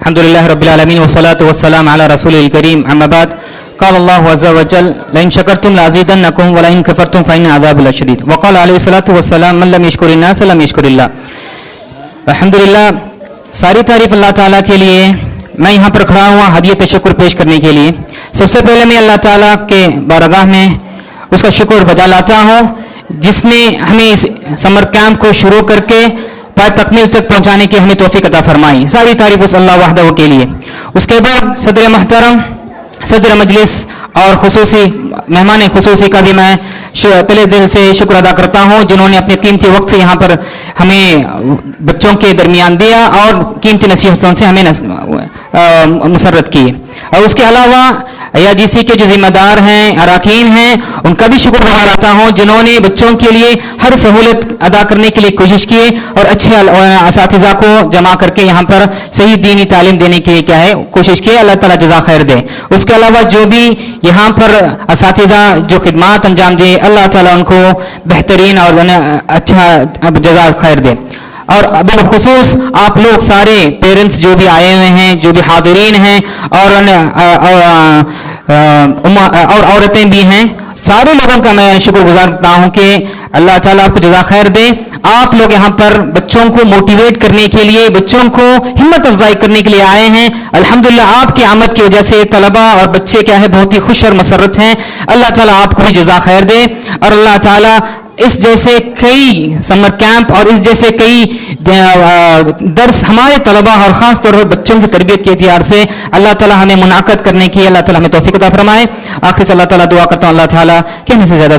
الحمدللہ رب العالمین والصلاة والسلام علی رسول الکریم. اما بعد، قال اللہ عز وجل لئن شکرتم لازیدنکم ولئن کفرتم فإن عذاب لشدید. وقال علیہ الصلاة والسلام من لم یشکر الناس لم یشکر اللہ. الحمدللہ، ساری تعریف اللہ تعالیٰ کے لیے. میں یہاں پر کھڑا ہوا ہدیہ تشکر پیش کرنے کے لیے. سب سے پہلے میں اللہ تعالیٰ کے بارگاہ میں اس کا شکر بجا لاتا ہوں جس نے ہمیں اس سمر کیمپ کو شروع کر کے پائے تکمیل تک پہنچانے کی ہمیں توفیق عطا فرمائی. ساری تعریف اس اللہ وحدہ کے لیے. اس کے بعد صدر محترم، صدر مجلس اور خصوصی مہمان خصوصی کا بھی میں پہلے دل سے شکر ادا کرتا ہوں، جنہوں نے اپنے قیمتی وقت سے یہاں پر ہمیں بچوں کے درمیان دیا اور قیمتی نصیحتوں سے ہمیں مسرت کی. اور اس کے علاوہ ARGC کے جو ذمہ دار ہیں، اراکین ہیں، ان کا بھی شکر ادا کرتا ہوں جنہوں نے بچوں کے لیے ہر سہولت ادا کرنے کے لیے کوشش کی اور اچھے اساتذہ کو جمع کر کے یہاں پر صحیح دینی تعلیم دینے کے لیے کیا ہے کوشش کی. اللہ تعالیٰ جزا خیر دے. اس کے علاوہ جو بھی یہاں پر اساتذہ جو خدمات انجام دے، اللہ تعالیٰ ان کو بہترین اور اچھا جزا خیر دے. اور بالخصوص آپ لوگ سارے پیرنٹس جو بھی آئے ہوئے ہیں، جو بھی حاضرین ہیں اور عورتیں بھی ہیں، سارے لوگوں کا میں شکر گزار کرتا ہوں کہ اللہ تعالیٰ آپ کو جزا خیر دے. آپ لوگ یہاں پر بچوں کو موٹیویٹ کرنے کے لیے، بچوں کو ہمت افزائی کرنے کے لیے آئے ہیں. الحمدللہ آپ کی آمد کی وجہ سے طلبہ اور بچے کیا ہے بہت ہی خوش اور مسرت ہیں. اللہ تعالیٰ آپ کو بھی جزا خیر دے. اور اللہ تعالیٰ اس جیسے کئی سمر کیمپ اور اس جیسے کئی درس ہمارے طلبہ اور خاص طور پر بچوں کی تربیت کے اعتبار سے اللہ تعالیٰ ہمیں منعقد کرنے کی اللہ تعالیٰ ہمیں توفیق عطا فرمائے. آخر سے اللہ تعالیٰ دعا کرتا ہوں اللہ تعالیٰ کہنے سے زیادہ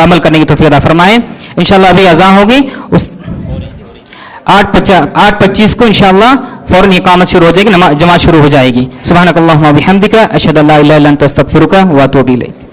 عمل کرنے کی توفیق عطا فرمائے. انشاءاللہ ابھی اذان ہوگی، اس 8:25 کو انشاءاللہ فوراً اقامت شروع ہو جائے گی، جماعت شروع ہو جائے گی. سبحانک اللہم و بحمدک، اشہد ان لا الہ الا انت استغفرک و اتوب الیک.